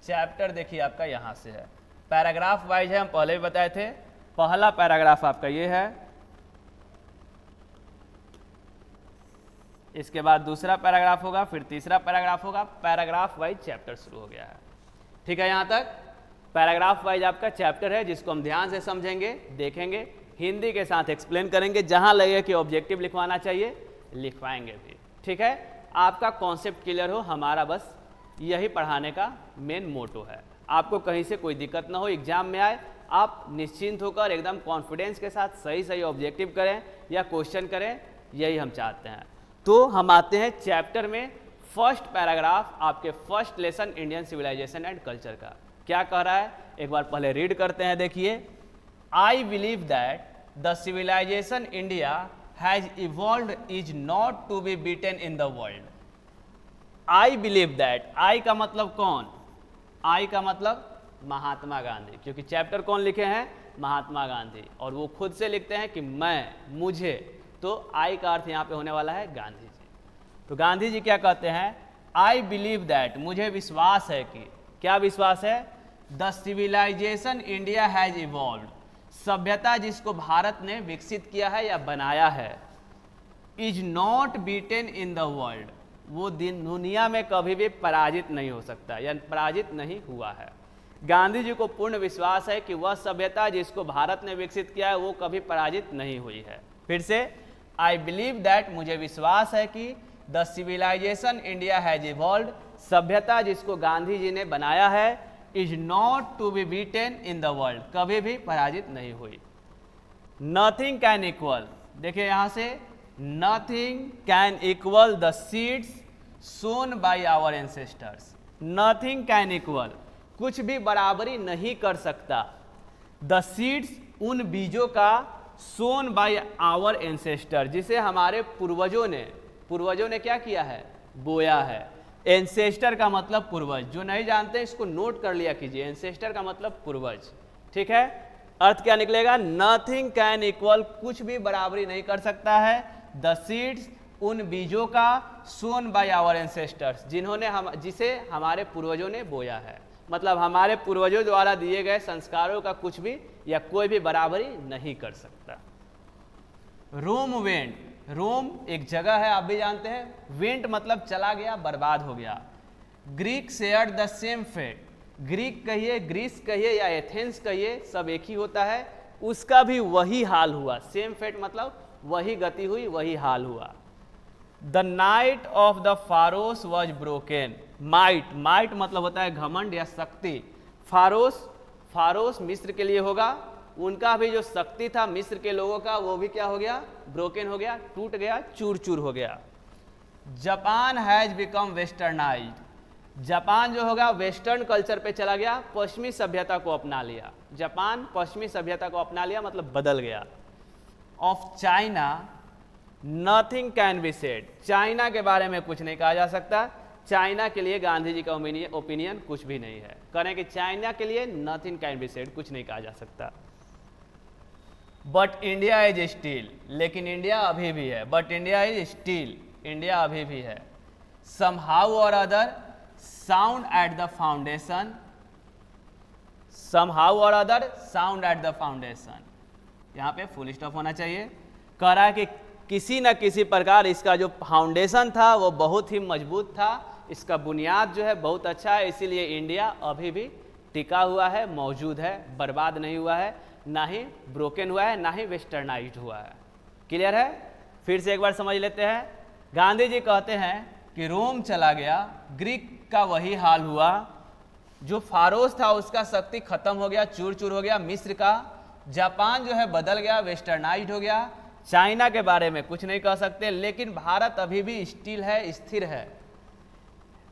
चैप्टर देखिए आपका यहां से है, पैराग्राफ वाइज है, हम पहले भी बताए थे। पहला पैराग्राफ आपका ये है, इसके बाद दूसरा पैराग्राफ होगा, फिर तीसरा पैराग्राफ होगा। पैराग्राफ वाइज चैप्टर शुरू हो गया है। ठीक है? यहाँ तक पैराग्राफ वाइज आपका चैप्टर है, जिसको हम ध्यान से समझेंगे, देखेंगे, हिंदी के साथ एक्सप्लेन करेंगे। जहाँ लगे कि ऑब्जेक्टिव लिखवाना चाहिए लिखवाएंगे भी। ठीक है? आपका कॉन्सेप्ट क्लियर हो, हमारा बस यही पढ़ाने का मेन मोटो है। आपको कहीं से कोई दिक्कत ना हो, एग्जाम में आए आप निश्चिंत होकर एकदम कॉन्फिडेंस के साथ सही सही ऑब्जेक्टिव करें या क्वेश्चन करें, यही हम चाहते हैं। तो हम आते हैं चैप्टर में। फर्स्ट पैराग्राफ आपके first lesson Indian civilisation and culture का क्या कह रहा है, एक बार पहले रीड करते हैं। देखिए, I believe that the civilisation India has evolved is not to be beaten in the world. I believe that, I का मतलब कौन? आई का मतलब महात्मा गांधी, क्योंकि चैप्टर कौन लिखे हैं? महात्मा गांधी। और वो खुद से लिखते हैं कि मैं, मुझे, तो आई का अर्थ यहाँ पे होने वाला है गांधी जी। तो गांधी जी क्या कहते हैं? आई बिलीव दैट, मुझे विश्वास है कि, क्या विश्वास है? The civilisation India has evolved, सभ्यता जिसको भारत ने विकसित किया है या बनाया है, is not beaten in the world, वो दुनिया में कभी भी पराजित नहीं हो सकता या पराजित नहीं हुआ है। गांधी जी को पूर्ण विश्वास है कि वह सभ्यता जिसको भारत ने विकसित किया है वो कभी पराजित नहीं हुई है। फिर से, आई बिलीव दैट, मुझे विश्वास है कि the civilisation India has evolved, सभ्यता जिसको गांधी जी ने बनाया है, is not to be beaten in the world, कभी भी पराजित नहीं हुई। नथिंग कैन इक्वल, देखिए यहां से, nothing can equal the seeds sown by our ancestors. Nothing can equal, कुछ भी बराबरी नहीं कर सकता, द सीड्स, उन बीजों का, सोन बाय आवर एंसेस्टर, जिसे हमारे पूर्वजों ने क्या किया है? बोया है। एंसेस्टर का मतलब पूर्वज, जो नहीं जानते इसको नोट कर लिया कीजिए, एंसेस्टर का मतलब पूर्वज। ठीक है? अर्थ क्या निकलेगा? नथिंग कैन इक्वल, कुछ भी बराबरी नहीं कर सकता है, द सीड्स, उन बीजों का, सोन बाय आवर एंसेस्टर्स, जिसे हमारे पूर्वजों ने बोया है। मतलब हमारे पूर्वजों द्वारा दिए गए संस्कारों का कुछ भी या कोई भी बराबरी नहीं कर सकता। रोम वेंट, रोम एक जगह है, आप भी जानते हैं। वेंट मतलब चला गया, बर्बाद हो गया। Greek shared the same fate, Greek कहिए, ग्रीस कहिए या एथेंस कहिए, सब एक ही होता है। उसका भी वही हाल हुआ। सेम फेट मतलब वही गति हुई, वही हाल हुआ। The might of the pharaohs was broken, might, might मतलब होता है घमंड या शक्ति। फारोस, फारोस मिस्र के लिए होगा, उनका भी जो शक्ति था मिस्र के लोगों का, वो भी क्या हो गया? ब्रोकन हो गया, टूट गया, चूर चूर हो गया। Japan has become westernised, Japan जो होगा वेस्टर्न कल्चर पे चला गया, पश्चिमी सभ्यता को अपना लिया। जापान पश्चिमी सभ्यता को अपना लिया मतलब बदल गया। Of China nothing can be said, China के बारे में कुछ नहीं कहा जा सकता। चाइना के लिए गांधी जी का ओपिनियन कुछ भी नहीं है। करें कि चाइना के लिए नथिंग कैन बी सेड, कुछ नहीं कहा जा सकता। बट इंडिया इज स्टिल, लेकिन इंडिया अभी भी है। But India is still, India अभी भी है। Somehow or other sound at the foundation, somehow or other sound at the foundation, यहाँ पे फुल स्टॉप होना चाहिए। कह रहा है कि किसी न किसी प्रकार इसका जो फाउंडेशन था वो बहुत ही मजबूत था, इसका बुनियाद जो है बहुत अच्छा है, इसीलिए इंडिया अभी भी टिका हुआ है, मौजूद है, बर्बाद नहीं हुआ है, ना ही ब्रोकन हुआ है, ना ही वेस्टर्नाइज्ड हुआ है। क्लियर है? फिर से एक बार समझ लेते हैं। गांधी जी कहते हैं कि रोम चला गया, ग्रीक का वही हाल हुआ, जो फारोस था उसका शक्ति खत्म हो गया, चूर चूर हो गया। मिस्र का, जापान जो है बदल गया, वेस्टर्नाइज्ड हो गया। चाइना के बारे में कुछ नहीं कह सकते, लेकिन भारत अभी भी स्टिल है, स्थिर है।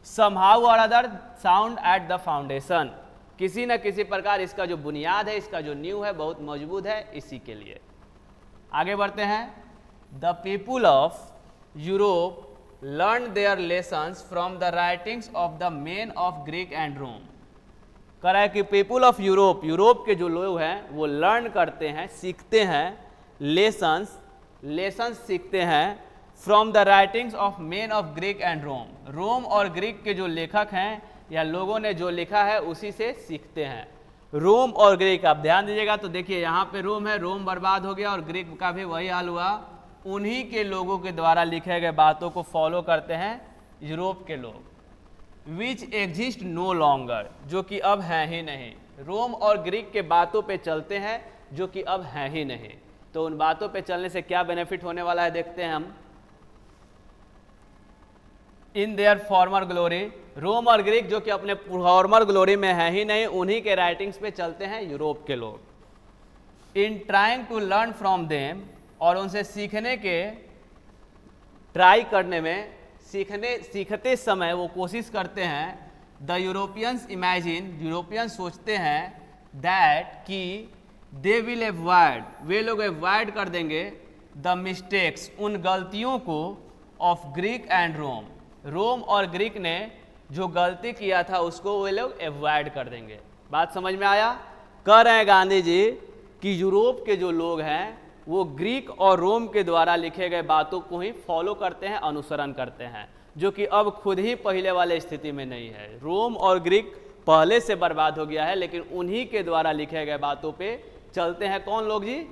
Somehow or other sound at the foundation, किसी न किसी प्रकार इसका जो बुनियाद है, इसका जो नींव है बहुत मजबूत है, इसी के लिए। आगे बढ़ते हैं। The people of Europe learn their lessons from the writings of the men of Greek and Rome. कह रहा है कि पीपुल ऑफ यूरोप, यूरोप के जो लोग हैं वो लर्न करते हैं, सीखते हैं, लेसन्स, लेसन्स सीखते हैं from the writings of men of Greek and Rome, Rome और ग्रीक के जो लेखक हैं या लोगों ने जो लिखा है उसी से सीखते हैं। रोम और ग्रीक, आप ध्यान दीजिएगा तो देखिए यहाँ पे रोम है, रोम बर्बाद हो गया और ग्रीक का भी वही हाल हुआ। उन्हीं के लोगों के द्वारा लिखे गए बातों को फॉलो करते हैं यूरोप के लोग। विच एग्जिस्ट नो लॉन्गर, जो कि अब हैं ही नहीं। रोम और ग्रीक के बातों पे चलते हैं जो कि अब हैं ही नहीं। तो उन बातों पे चलने से क्या बेनिफिट होने वाला है देखते हैं हम। इन देयर फॉर्मर ग्लोरी, रोम और ग्रीक जो कि अपने फॉर्मर ग्लोरी में है ही नहीं, उन्हीं के राइटिंग्स पे चलते हैं यूरोप के लोग। In trying to learn from them, और उनसे सीखने के ट्राई करने में, सीखते समय वो कोशिश करते हैं। द यूरोपियंस इमेजिन, यूरोपियन सोचते हैं दैट कि दे विल एवॉइड, वे लोग एवॉइड कर देंगे द मिस्टेक्स, उन गलतियों को of Greek and Rome, Rome और ग्रीक ने जो गलती किया था उसको वे लोग एवॉइड कर देंगे। बात समझ में आया? कह रहे हैं गांधी जी कि यूरोप के जो लोग हैं वो ग्रीक और रोम के द्वारा लिखे गए बातों को ही फॉलो करते हैं, अनुसरण करते हैं, जो कि अब खुद ही पहले वाले स्थिति में नहीं है। रोम और ग्रीक पहले से बर्बाद हो गया है, लेकिन उन्हीं के द्वारा लिखे गए बातों पे चलते हैं कौन लोग जी?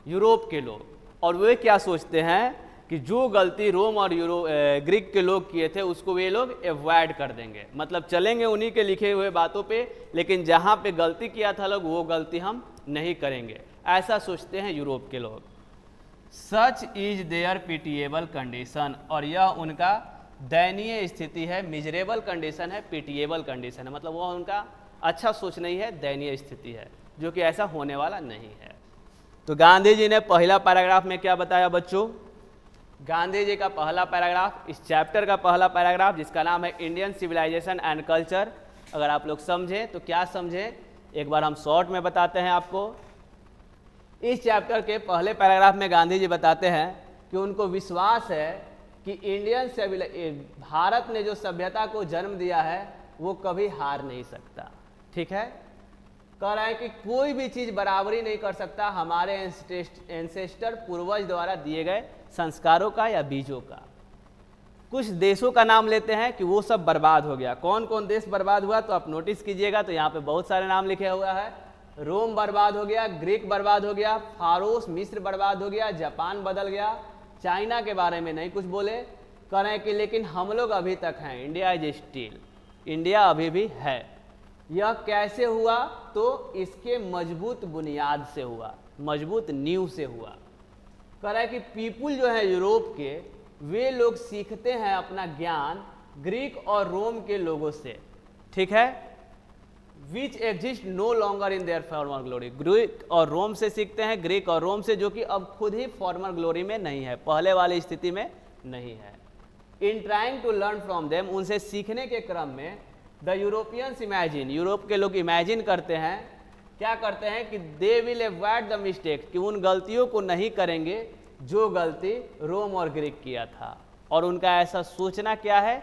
यूरोप के लोग। और वे क्या सोचते हैं कि जो गलती रोम और ग्रीक के लोग किए थे उसको वे लोग एवॉइड कर देंगे, मतलब चलेंगे उन्हीं के लिखे हुए बातों पे, लेकिन जहाँ पे गलती किया था लोग वो गलती हम नहीं करेंगे, ऐसा सोचते हैं यूरोप के लोग। Such is their pitiable condition, और यह उनका दयनीय स्थिति है, मिजरेबल कंडीशन है, पिटिएबल कंडीशन है, मतलब वह उनका अच्छा सोच नहीं है, दयनीय स्थिति है, जो कि ऐसा होने वाला नहीं है। तो गांधी जी ने पहला पैराग्राफ में क्या बताया बच्चों? गांधी जी का पहला पैराग्राफ, इस चैप्टर का पहला पैराग्राफ जिसका नाम है इंडियन सिविलाइजेशन एंड कल्चर, अगर आप लोग समझें तो क्या समझें, एक बार हम शॉर्ट में बताते हैं आपको। इस चैप्टर के पहले पैराग्राफ में गांधी जी बताते हैं कि उनको विश्वास है कि भारत ने जो सभ्यता को जन्म दिया है वो कभी हार नहीं सकता। ठीक है, कह रहा है कि कोई भी चीज बराबरी नहीं कर सकता हमारे एंसेस्टर पूर्वज द्वारा दिए गए संस्कारों का या बीजों का। कुछ देशों का नाम लेते हैं कि वो सब बर्बाद हो गया। कौन कौन देश बर्बाद हुआ तो आप नोटिस कीजिएगा, तो यहाँ पे बहुत सारे नाम लिखे हुआ है। रोम बर्बाद हो गया, ग्रीक बर्बाद हो गया, फारोस मिस्र बर्बाद हो गया, जापान बदल गया, चाइना के बारे में नहीं कुछ बोले। कह रहे हैं कि लेकिन हम लोग अभी तक हैं, इंडिया इज स्टिल, इंडिया अभी भी है। यह कैसे हुआ तो इसके मजबूत बुनियाद से हुआ, मजबूत नींव से हुआ। कह रहा है कि पीपुल जो है यूरोप के, वे लोग सीखते हैं अपना ज्ञान ग्रीक और रोम के लोगों से, ठीक है, which exist no longer in their former glory. Greek और रोम से सीखते हैं, ग्रीक और रोम से, जो कि अब खुद ही फॉर्मर ग्लोरी में नहीं है, पहले वाली स्थिति में नहीं है। In trying to learn from them, उनसे सीखने के क्रम में द यूरोपियंस इमेजिन, यूरोप के लोग इमेजिन करते हैं, क्या करते हैं कि they will avoid the mistake, कि उन गलतियों को नहीं करेंगे जो गलती रोम और ग्रीक किया था। और उनका ऐसा सोचना क्या है,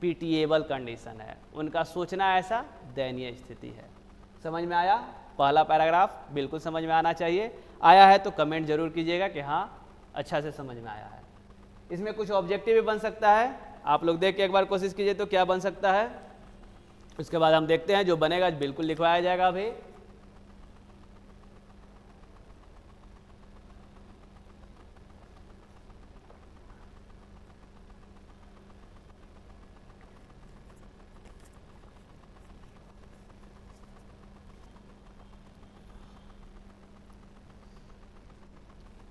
पीटीएबल कंडीशन है, उनका सोचना ऐसा दयनीय स्थिति है। समझ में आया? पहला पैराग्राफ बिल्कुल समझ में आना चाहिए। आया है तो कमेंट जरूर कीजिएगा कि हाँ अच्छा से समझ में आया है। इसमें कुछ ऑब्जेक्टिव भी बन सकता है, आप लोग देख के एक बार कोशिश कीजिए तो क्या बन सकता है, उसके बाद हम देखते हैं। जो बनेगा बिल्कुल लिखवाया जाएगा अभी।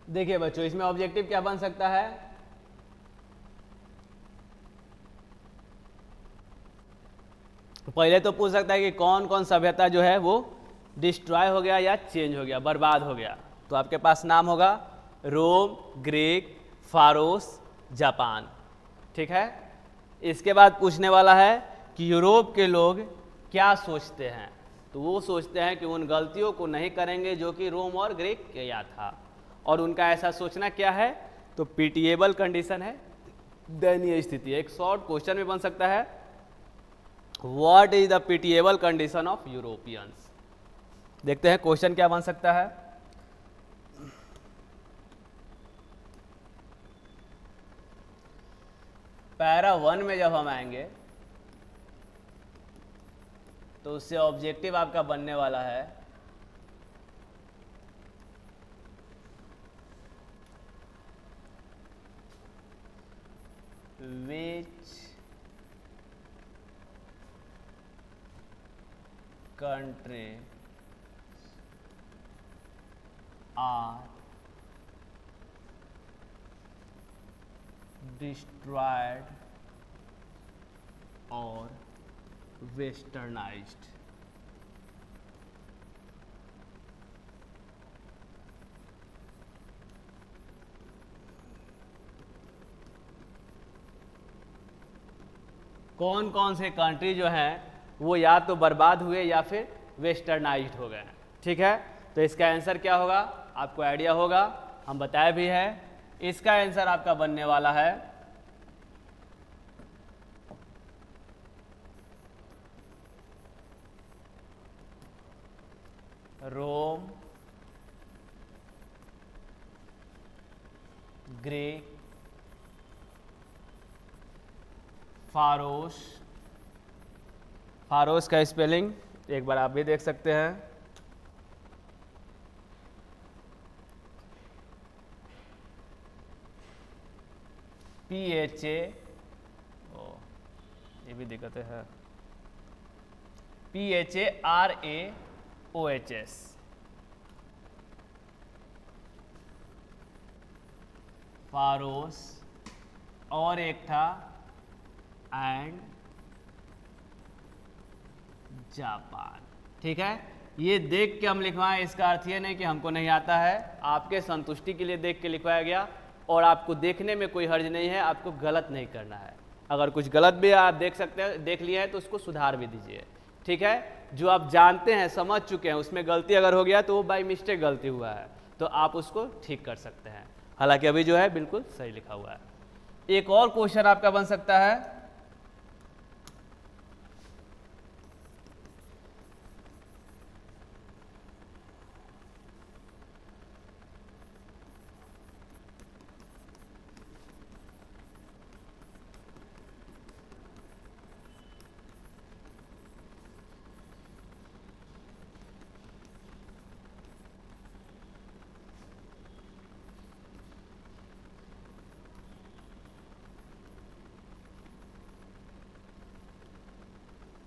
देखिए बच्चों, इसमें ऑब्जेक्टिव क्या बन सकता है, पहले तो पूछ सकता है कि कौन कौन सभ्यता जो है वो डिस्ट्रॉय हो गया या चेंज हो गया, बर्बाद हो गया। तो आपके पास नाम होगा रोम, ग्रीक, फारोस, जापान, ठीक है। इसके बाद पूछने वाला है कि यूरोप के लोग क्या सोचते हैं, तो वो सोचते हैं कि उन गलतियों को नहीं करेंगे जो कि रोम और ग्रीक किया था। और उनका ऐसा सोचना क्या है, तो पीटीएबल कंडीशन है, दयनीय स्थिति है। एक शॉर्ट क्वेश्चन भी बन सकता है, what is the pitiable condition of Europeans. देखते हैं क्वेश्चन क्या बन सकता है। पैरा 1 में जब हम आएंगे तो उससे ऑब्जेक्टिव आपका बनने वाला है which country are destroyed or westernized। कौन कौन से कंट्री जो हैं वो या तो बर्बाद हुए या फिर वेस्टर्नाइज्ड हो गए, ठीक है। तो इसका आंसर क्या होगा, आपको आइडिया होगा, हम बताए भी है। इसका आंसर आपका बनने वाला है रोम, ग्रीक, फारोस। फारोस का स्पेलिंग एक बार आप भी देख सकते हैं, PHA, ये भी दिक्कत है, PHARAOHS। फारोस, और एक था एंड जापान, ठीक है। ये देख के हम लिखवाएं, इसका अर्थ ये नहीं कि हमको नहीं आता है, आपके संतुष्टि के लिए देख के लिखवाया गया। और आपको देखने में कोई हर्ज नहीं है, आपको गलत नहीं करना है। अगर कुछ गलत भी आप देख सकते हैं, देख लिया है तो उसको सुधार भी दीजिए, ठीक है। जो आप जानते हैं, समझ चुके हैं, उसमें गलती अगर हो गया तो वो बाई मिस्टेक गलती हुआ है, तो आप उसको ठीक कर सकते हैं। हालांकि अभी जो है बिल्कुल सही लिखा हुआ है। एक और क्वेश्चन आपका बन सकता है,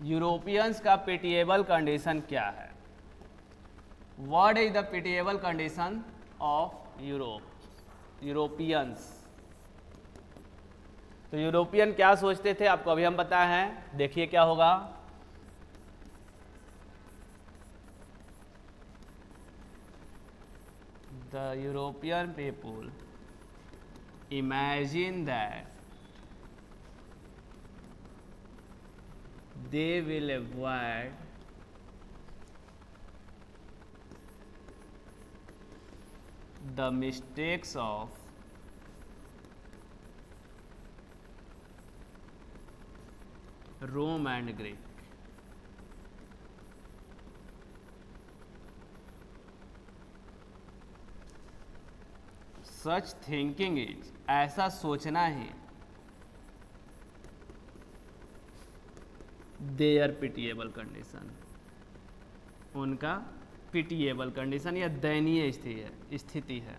यूरोपियंस का पिटिएबल कंडीशन क्या है? What is the pitiable condition of Europeans? तो यूरोपियन क्या सोचते थे आपको अभी हम बताए हैं, देखिए क्या होगा। The European people imagine that they will avoid the mistakes of Rome and Greek. Such thinking is, ऐसा सोचना ही their pitiable condition, उनका pitiable condition या दयनीय स्थिति है।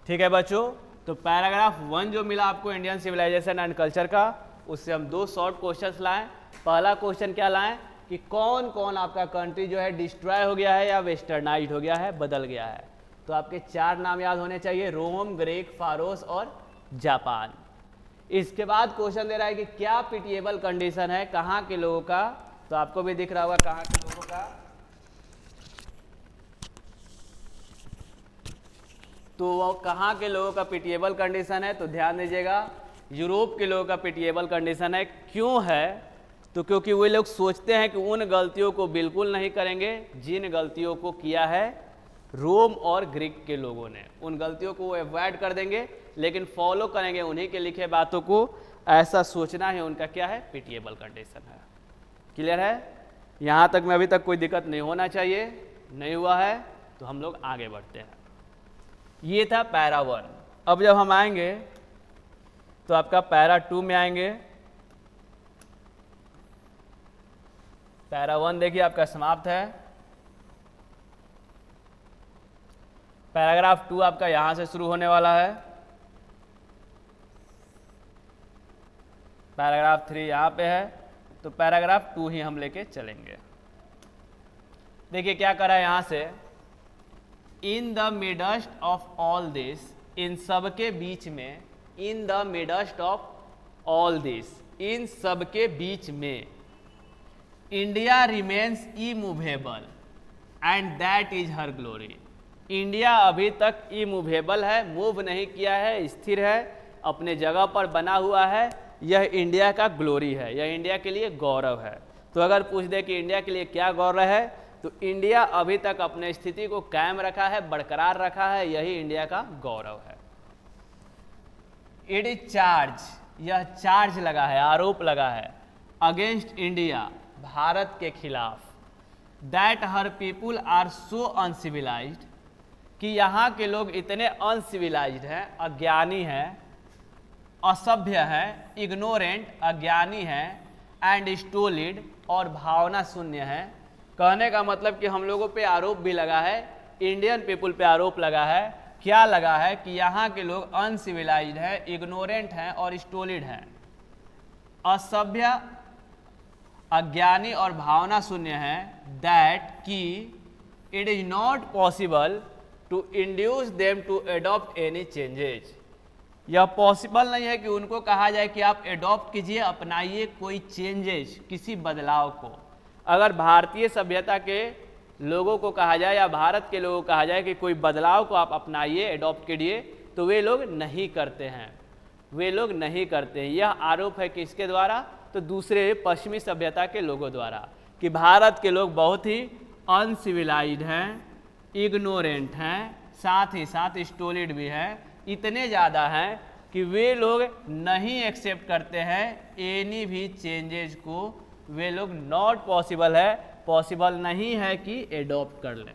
ठीक है बच्चों, तो पैराग्राफ 1 जो मिला आपको इंडियन सिविलाइजेशन एंड कल्चर का, उससे हम 2 शॉर्ट क्वेश्चंस लाएं। पहला क्वेश्चन क्या लाएं कि कौन कौन आपका कंट्री जो है डिस्ट्रॉय हो गया है या वेस्टर्नाइज हो गया है, बदल गया है। तो आपके 4 नाम याद होने चाहिए, रोम, ग्रीक, फारोस और जापान। इसके बाद क्वेश्चन दे रहा है कि क्या पिटिएबल कंडीशन है, कहाँ के लोगों का, तो आपको भी दिख रहा होगा कहाँ के लोगों का। तो वो कहाँ के लोगों का पिटिएबल कंडीशन है, तो ध्यान दीजिएगा यूरोप के लोगों का पिटिएबल कंडीशन है। क्यों है, तो क्योंकि वे लोग सोचते हैं कि उन गलतियों को बिल्कुल नहीं करेंगे जिन गलतियों को किया है रोम और ग्रीक के लोगों ने। उन गलतियों को वो अवॉइड कर देंगे, लेकिन फॉलो करेंगे उन्हीं के लिखे बातों को। ऐसा सोचना ही उनका क्या है, पिटिएबल कंडीशन है। क्लियर है? यहाँ तक में अभी तक कोई दिक्कत नहीं होना चाहिए, नहीं हुआ है तो हम लोग आगे बढ़ते हैं। ये था पैरा 1। अब जब हम आएंगे तो आपका पैरा 2 में आएंगे। पैरा 1 देखिए आपका समाप्त है। पैराग्राफ 2 आपका यहां से शुरू होने वाला है। पैराग्राफ 3 यहां पे है, तो पैराग्राफ 2 ही हम लेके चलेंगे। देखिए क्या करा है यहां से, in the midst of all this, इन सब के बीच में, in the midst of all this, इन सब के बीच में, India remains immovable and that is her glory. India अभी तक इमूवेबल है, मूव नहीं किया है, स्थिर है, अपने जगह पर बना हुआ है। यह इंडिया का ग्लोरी है, यह इंडिया के लिए गौरव है। तो अगर पूछ दे कि इंडिया के लिए क्या गौरव है, तो इंडिया अभी तक अपने स्थिति को कायम रखा है, बरकरार रखा है, यही इंडिया का गौरव है। इट इज चार्ज, यह चार्ज लगा है, आरोप लगा है, अगेंस्ट इंडिया, भारत के खिलाफ, that her people are so uncivilised, कि यहाँ के लोग इतने अनसिविलाइज्ड हैं, अज्ञानी हैं, असभ्य हैं, इग्नोरेंट, अज्ञानी हैं, एंड स्टोलिड, और भावना शून्य हैं। कहने का मतलब कि हम लोगों पे आरोप भी लगा है, इंडियन पीपुल पे आरोप लगा है। क्या लगा है कि यहाँ के लोग अनसिविलाइज्ड हैं, इग्नोरेंट हैं और स्टोलिड हैं, असभ्य, अज्ञानी और भावना शून्य हैं। दैट कि it is not possible to induce them to adopt any changes, यह पॉसिबल नहीं है कि उनको कहा जाए कि आप एडॉप्ट कीजिए, अपनाइए कोई चेंजेज, किसी बदलाव को। अगर भारतीय सभ्यता के लोगों को कहा जाए या भारत के लोगों को कहा जाए कि कोई बदलाव को आप अपनाइए, एडॉप्ट करिए, तो वे लोग नहीं करते हैं, वे लोग नहीं करते हैं। यह आरोप है किसके द्वारा, तो दूसरे पश्चिमी सभ्यता के लोगों द्वारा, कि भारत के लोग बहुत ही अनसिविलाइज्ड हैं, इग्नोरेंट हैं, साथ ही साथ स्टोलिड भी हैं, इतने ज़्यादा हैं कि वे लोग नहीं एक्सेप्ट करते हैं एनी भी चेंजेज को। वे लोग नॉट पॉसिबल है, पॉसिबल नहीं है कि एडॉप्ट कर लें।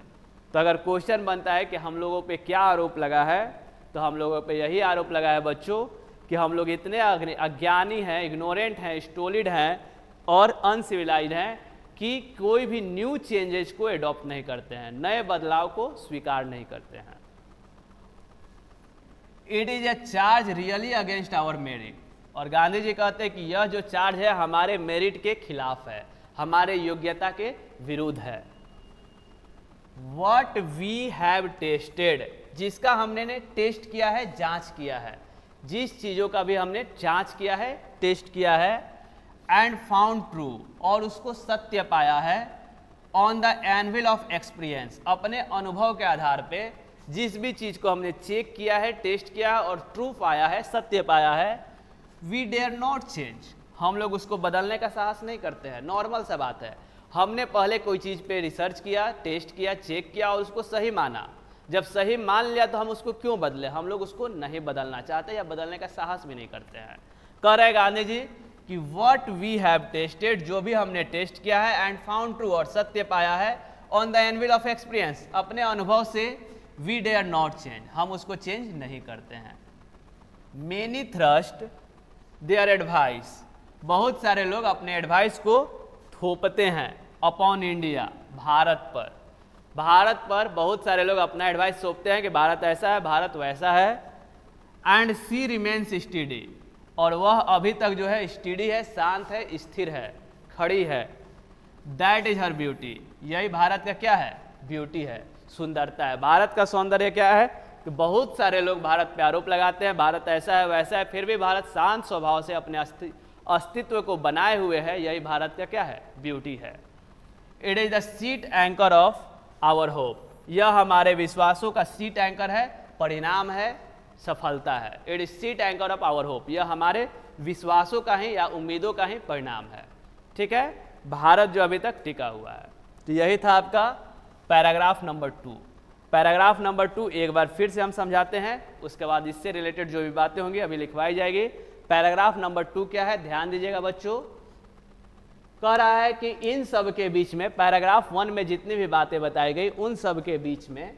तो अगर क्वेश्चन बनता है कि हम लोगों पे क्या आरोप लगा है, तो हम लोगों पे यही आरोप लगा है बच्चों कि हम लोग इतने अज्ञानी हैं, इग्नोरेंट हैं, स्टोलिड हैं और अनसिविलाइज्ड हैं कि कोई भी न्यू चेंजेस को एडॉप्ट नहीं करते हैं, नए बदलाव को स्वीकार नहीं करते हैं। It is a charge really against our merit. और गांधी जी कहते हैं कि यह जो चार्ज है हमारे मेरिट के खिलाफ है, हमारे योग्यता के विरुद्ध है। वट वी हैव टेस्टेड, जिसका हमने टेस्ट किया है, जांच किया है, जिस चीज़ों का भी हमने जांच किया है, टेस्ट किया है, एंड फाउंड ट्रू, और उसको सत्य पाया है, on the anvil of experience, अपने अनुभव के आधार पे जिस भी चीज़ को हमने चेक किया है, टेस्ट किया है और ट्रू पाया है, सत्य पाया है, वी डेयर नॉट चेंज, हम लोग उसको बदलने का साहस नहीं करते हैं। नॉर्मल सा बात है, हमने पहले कोई चीज़ पे रिसर्च किया, टेस्ट किया, चेक किया और उसको सही माना, जब सही मान लिया तो हम उसको क्यों बदले, हम लोग उसको नहीं बदलना चाहते या बदलने का साहस भी नहीं करते हैं। कह रहे गांधी जी कि व्हाट वी हैव टेस्टेड, जो भी हमने टेस्ट किया है, एंड फाउंड ट्रू, और सत्य पाया है, on the anvil of experience, अपने अनुभव से, वी डेयर नॉट चेंज, हम उसको चेंज नहीं करते हैं। मेनी थ्रस्ट देयर एडवाइस, बहुत सारे लोग अपने एडवाइस को थोपते हैं अपॉन इंडिया, भारत पर। भारत पर बहुत सारे लोग अपना एडवाइस सौंपते हैं कि भारत ऐसा है, भारत वैसा है, एंड सी रिमेन्स स्टडी, और वह अभी तक जो है स्टडी है, शांत है, स्थिर है, खड़ी है। दैट इज हर ब्यूटी, यही भारत का क्या है, ब्यूटी है, सुंदरता है। भारत का सौंदर्य क्या है कि बहुत सारे लोग भारत पे आरोप लगाते हैं भारत ऐसा है वैसा है, फिर भी भारत शांत स्वभाव से अपने अस्तित्व को बनाए हुए है, यही भारत का क्या है, ब्यूटी है। It is the sheet anchor of our hope, यह हमारे विश्वासों का सीट एंकर है, परिणाम है, सफलता है। It is sheet anchor of our hope, यह हमारे विश्वासों का ही या उम्मीदों का ही परिणाम है। ठीक है, भारत जो अभी तक टिका हुआ है। तो यही था आपका पैराग्राफ नंबर 2। पैराग्राफ नंबर 2 एक बार फिर से हम समझाते हैं, उसके बाद इससे रिलेटेड जो भी बातें होंगी अभी लिखवाई जाएगी। पैराग्राफ नंबर 2 क्या है, ध्यान दीजिएगा बच्चों। कह रहा है कि इन सब के बीच में, पैराग्राफ 1 में जितनी भी बातें बताई गई उन सब के बीच में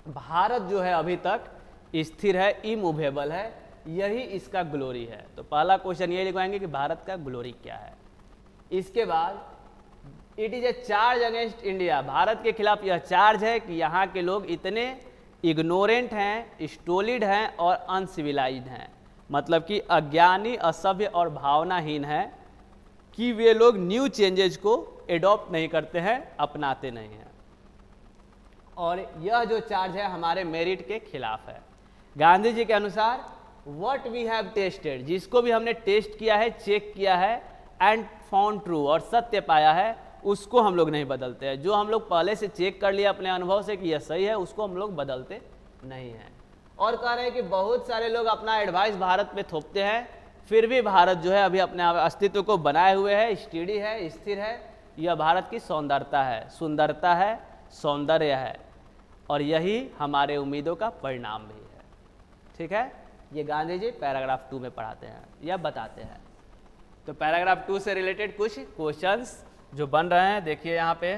भारत जो है अभी तक स्थिर है, इमूवेबल है, यही इसका ग्लोरी है। तो पहला क्वेश्चन ये लिखवाएंगे कि भारत का ग्लोरी क्या है। इसके बाद it is a charge against India, Bharat के खिलाफ यह चार्ज है कि यहाँ के लोग इतने इग्नोरेंट हैं, स्टोलिड हैं और अनसिविलाइज्ड हैं, मतलब कि अज्ञानी, असभ्य और भावनाहीन है, कि वे लोग न्यू चेंजेज को एडॉप्ट नहीं करते हैं, अपनाते नहीं हैं। और यह जो चार्ज है हमारे मेरिट के खिलाफ है। गांधी जी के अनुसार व्हाट वी हैव टेस्टेड, जिसको भी हमने टेस्ट किया है, चेक किया है, एंड फाउंड ट्रू, और सत्य पाया है, उसको हम लोग नहीं बदलते हैं। जो हम लोग पहले से चेक कर लिया अपने अनुभव से कि यह सही है, उसको हम लोग बदलते नहीं हैं। और कह रहे हैं कि बहुत सारे लोग अपना एडवाइस भारत पे थोपते हैं, फिर भी भारत जो है अभी अपने अस्तित्व को बनाए हुए है, स्टडी है, स्थिर है। यह भारत की सौंदर्यता है, सुंदरता है, सौंदर्य है, और यही हमारे उम्मीदों का परिणाम भी है। ठीक है, ये गांधी जी पैराग्राफ 2 में पढ़ाते हैं या बताते हैं। तो पैराग्राफ 2 से रिलेटेड कुछ क्वेश्चंस जो बन रहे हैं, देखिए यहाँ पे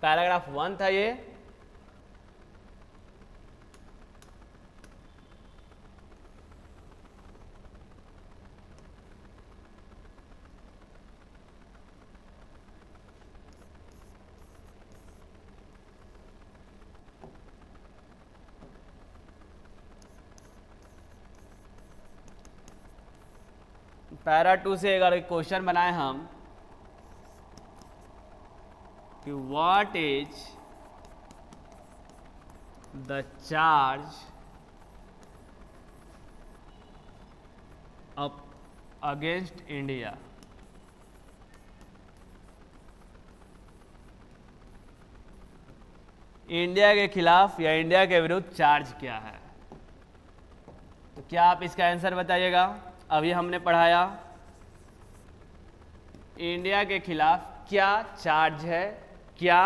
पैराग्राफ 1 था ये। पैरा 2 से अगर क्वेश्चन बनाए हम कि what is the charge up against India, India के खिलाफ या इंडिया के विरुद्ध चार्ज क्या है। तो क्या आप इसका आंसर बताइएगा। अभी हमने पढ़ाया इंडिया के खिलाफ क्या चार्ज है, क्या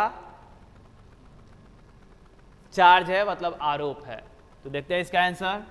चार्ज है मतलब आरोप है। तो देखते हैं इसका आंसर।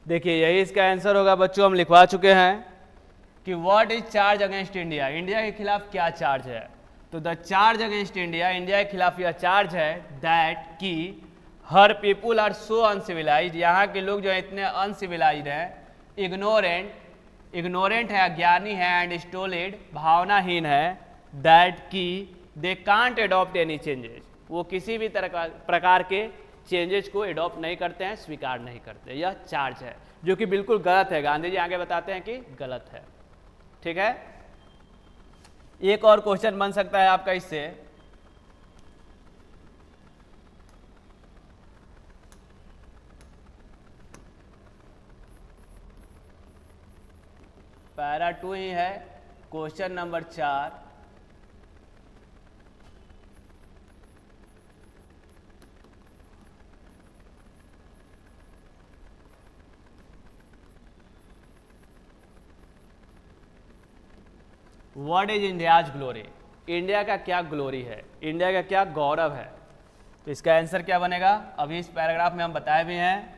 देखिए यही इसका आंसर होगा बच्चों, हम लिखवा चुके हैं कि what is charge against India, India के खिलाफ क्या चार्ज है। तो the charge against India, India के खिलाफ यह चार्ज है दैट कि हर पीपुल आर सो अनसिविलाइज, यहाँ के लोग जो है इतने अनसिविलाइज हैं, इग्नोरेंट है, अज्ञानी है, एंड स्टोलिड, भावनाहीन है, दैट कि they can't adopt any changes, वो किसी भी तरह प्रकार के चेंजेस को एडॉप्ट नहीं करते हैं, स्वीकार नहीं करते। यह चार्ज है जो कि बिल्कुल गलत है, गांधी जी आगे बताते हैं कि गलत है। ठीक है, एक और क्वेश्चन बन सकता है आपका इससे, पैरा 2 ही है, question number 4। What is India's glory, India का क्या ग्लोरी है, इंडिया का क्या गौरव है। तो इसका आंसर क्या बनेगा, अभी इस पैराग्राफ में हम बताए भी हैं।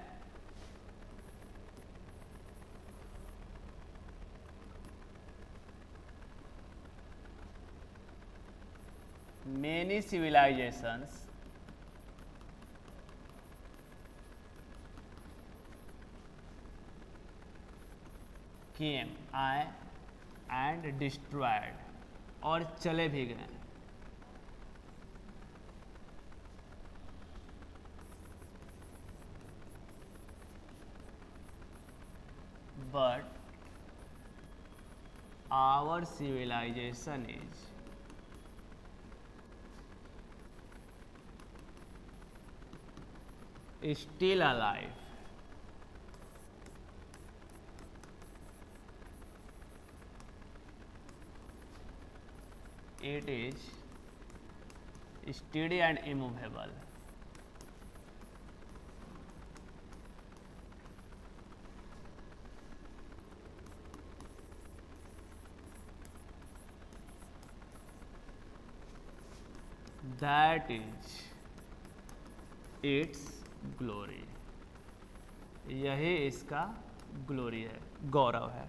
Many civilizations came and destroyed, और चले भी गए। But our civilization is still alive. It is steady and immovable. That is its glory, यही इसका ग्लोरी है, गौरव है।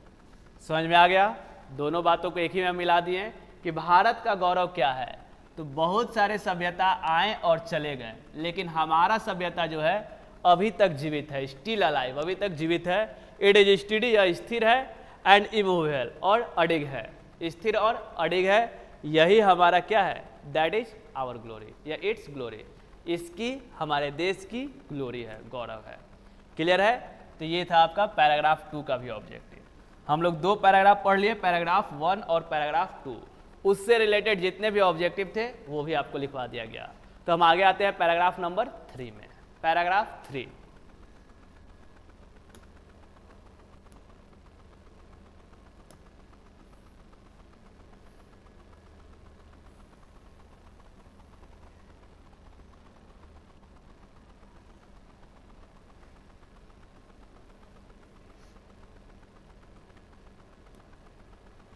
समझ में आ गया, दोनों बातों को एक ही में मिला दिए कि भारत का गौरव क्या है। तो बहुत सारे सभ्यता आए और चले गए, लेकिन हमारा सभ्यता जो है अभी तक जीवित है, स्टिल अलाइव, अभी तक जीवित है। इट इज स्टडी, यह स्थिर है, एंड इमूवेबल, और अडिग है, स्थिर और अडिग है। यही हमारा क्या है, दैट इज आवर ग्लोरी, या इट्स ग्लोरी, इसकी हमारे देश की ग्लोरी है, गौरव है। क्लियर है। तो ये था आपका पैराग्राफ 2 का भी ऑब्जेक्टिव। हम लोग 2 पैराग्राफ पढ़ लिए, पैराग्राफ 1 और पैराग्राफ 2। उससे रिलेटेड जितने भी ऑब्जेक्टिव थे वो भी आपको लिखवा दिया गया। तो हम आगे आते हैं पैराग्राफ नंबर 3 में। पैराग्राफ 3,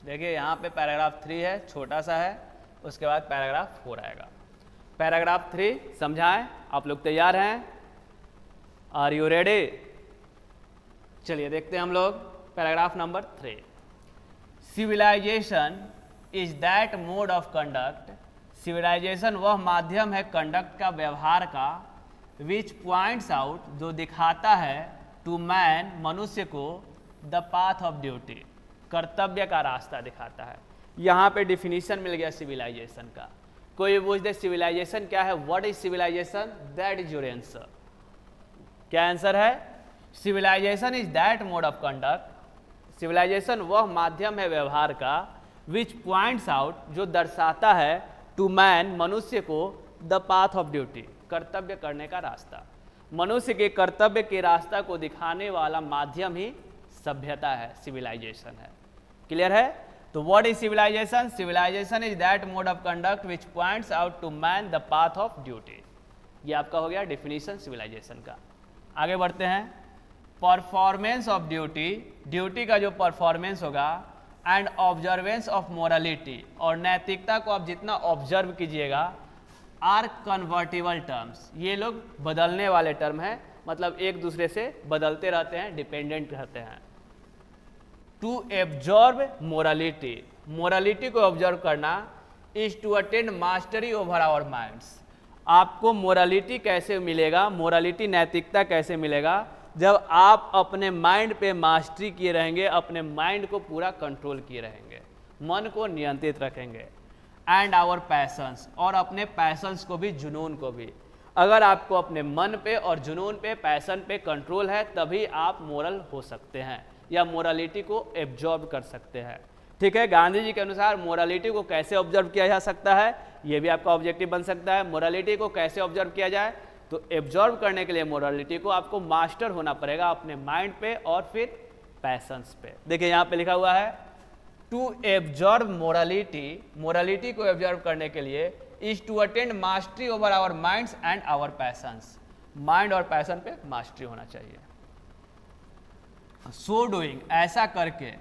देखिए यहाँ पे पैराग्राफ 3 है, छोटा सा है, उसके बाद पैराग्राफ 4 आएगा। पैराग्राफ 3 समझाएं, आप लोग तैयार हैं? Are you ready? चलिए देखते हैं हम लोग paragraph number 3। Civilisation is that mode of conduct, civilisation वह माध्यम है कंडक्ट का, व्यवहार का, विच पॉइंट्स आउट, जो दिखाता है, टू मैन, मनुष्य को, द पाथ ऑफ ड्यूटी, कर्तव्य का रास्ता दिखाता है। यहाँ पे डिफिनीशन मिल गया सिविलाइजेशन का। कोई पूछ दे सिविलाइजेशन क्या है, what is civilisation, that is your answer. क्या आंसर है? Civilisation is that mode of conduct, civilisation वह माध्यम है व्यवहार का, विच पॉइंट्स आउट, जो दर्शाता है, टू मैन, मनुष्य को, द पाथ ऑफ ड्यूटी, कर्तव्य करने का रास्ता। मनुष्य के कर्तव्य के रास्ता को दिखाने वाला माध्यम ही सभ्यता है, सिविलाइजेशन है। क्लियर है? तो what is civilisation? Civilisation is that mode of conduct which points out to man the path of duty. ये आपका हो गया डिफिनीशन सिविलाइजेशन का। आगे बढ़ते हैं। परफॉर्मेंस ऑफ ड्यूटी, ड्यूटी का जो परफॉर्मेंस होगा, एंड ऑब्जर्वेंस ऑफ मोरालिटी, और नैतिकता को आप जितना ऑब्जर्व कीजिएगा, आर कन्वर्टिबल टर्म्स, ये लोग बदलने वाले टर्म हैं, मतलब एक दूसरे से बदलते रहते हैं, डिपेंडेंट रहते हैं। टू एब्जॉर्ब मोरालिटी, मोरालिटी को ऑब्जर्व करना is to attend mastery over our minds. आपको मोरालिटी कैसे मिलेगा, मोरालिटी नैतिकता कैसे मिलेगा, जब आप अपने माइंड पे मास्टरी किए रहेंगे, अपने माइंड को पूरा कंट्रोल किए रहेंगे, मन को नियंत्रित रखेंगे। एंड आवर पैशंस, और अपने पैशंस को भी, जुनून को भी। अगर आपको अपने मन पे और जुनून पे, पैशन पे कंट्रोल है, तभी आप मोरल हो सकते हैं या मोरालिटी को एब्जॉर्ब कर सकते हैं। ठीक है, गांधी जी के अनुसार मोरालिटी को कैसे ऑब्जर्व किया जा सकता है, ये भी आपका ऑब्जेक्टिव बन सकता है। मोरालिटी को कैसे ऑब्जर्व किया जाए, तो एब्जॉर्व करने के लिए मोरालिटी को आपको मास्टर होना पड़ेगा अपने माइंड पे और फिर पैशंस पे। देखिए यहाँ पे लिखा हुआ है टू एब्जॉर्व मोरालिटी, मोरालिटी को एब्जॉर्व करने के लिए is to attend mastery over our minds and our passions, mind और पैशन पे मास्टरी होना चाहिए। सो डूइंग, ऐसा करके,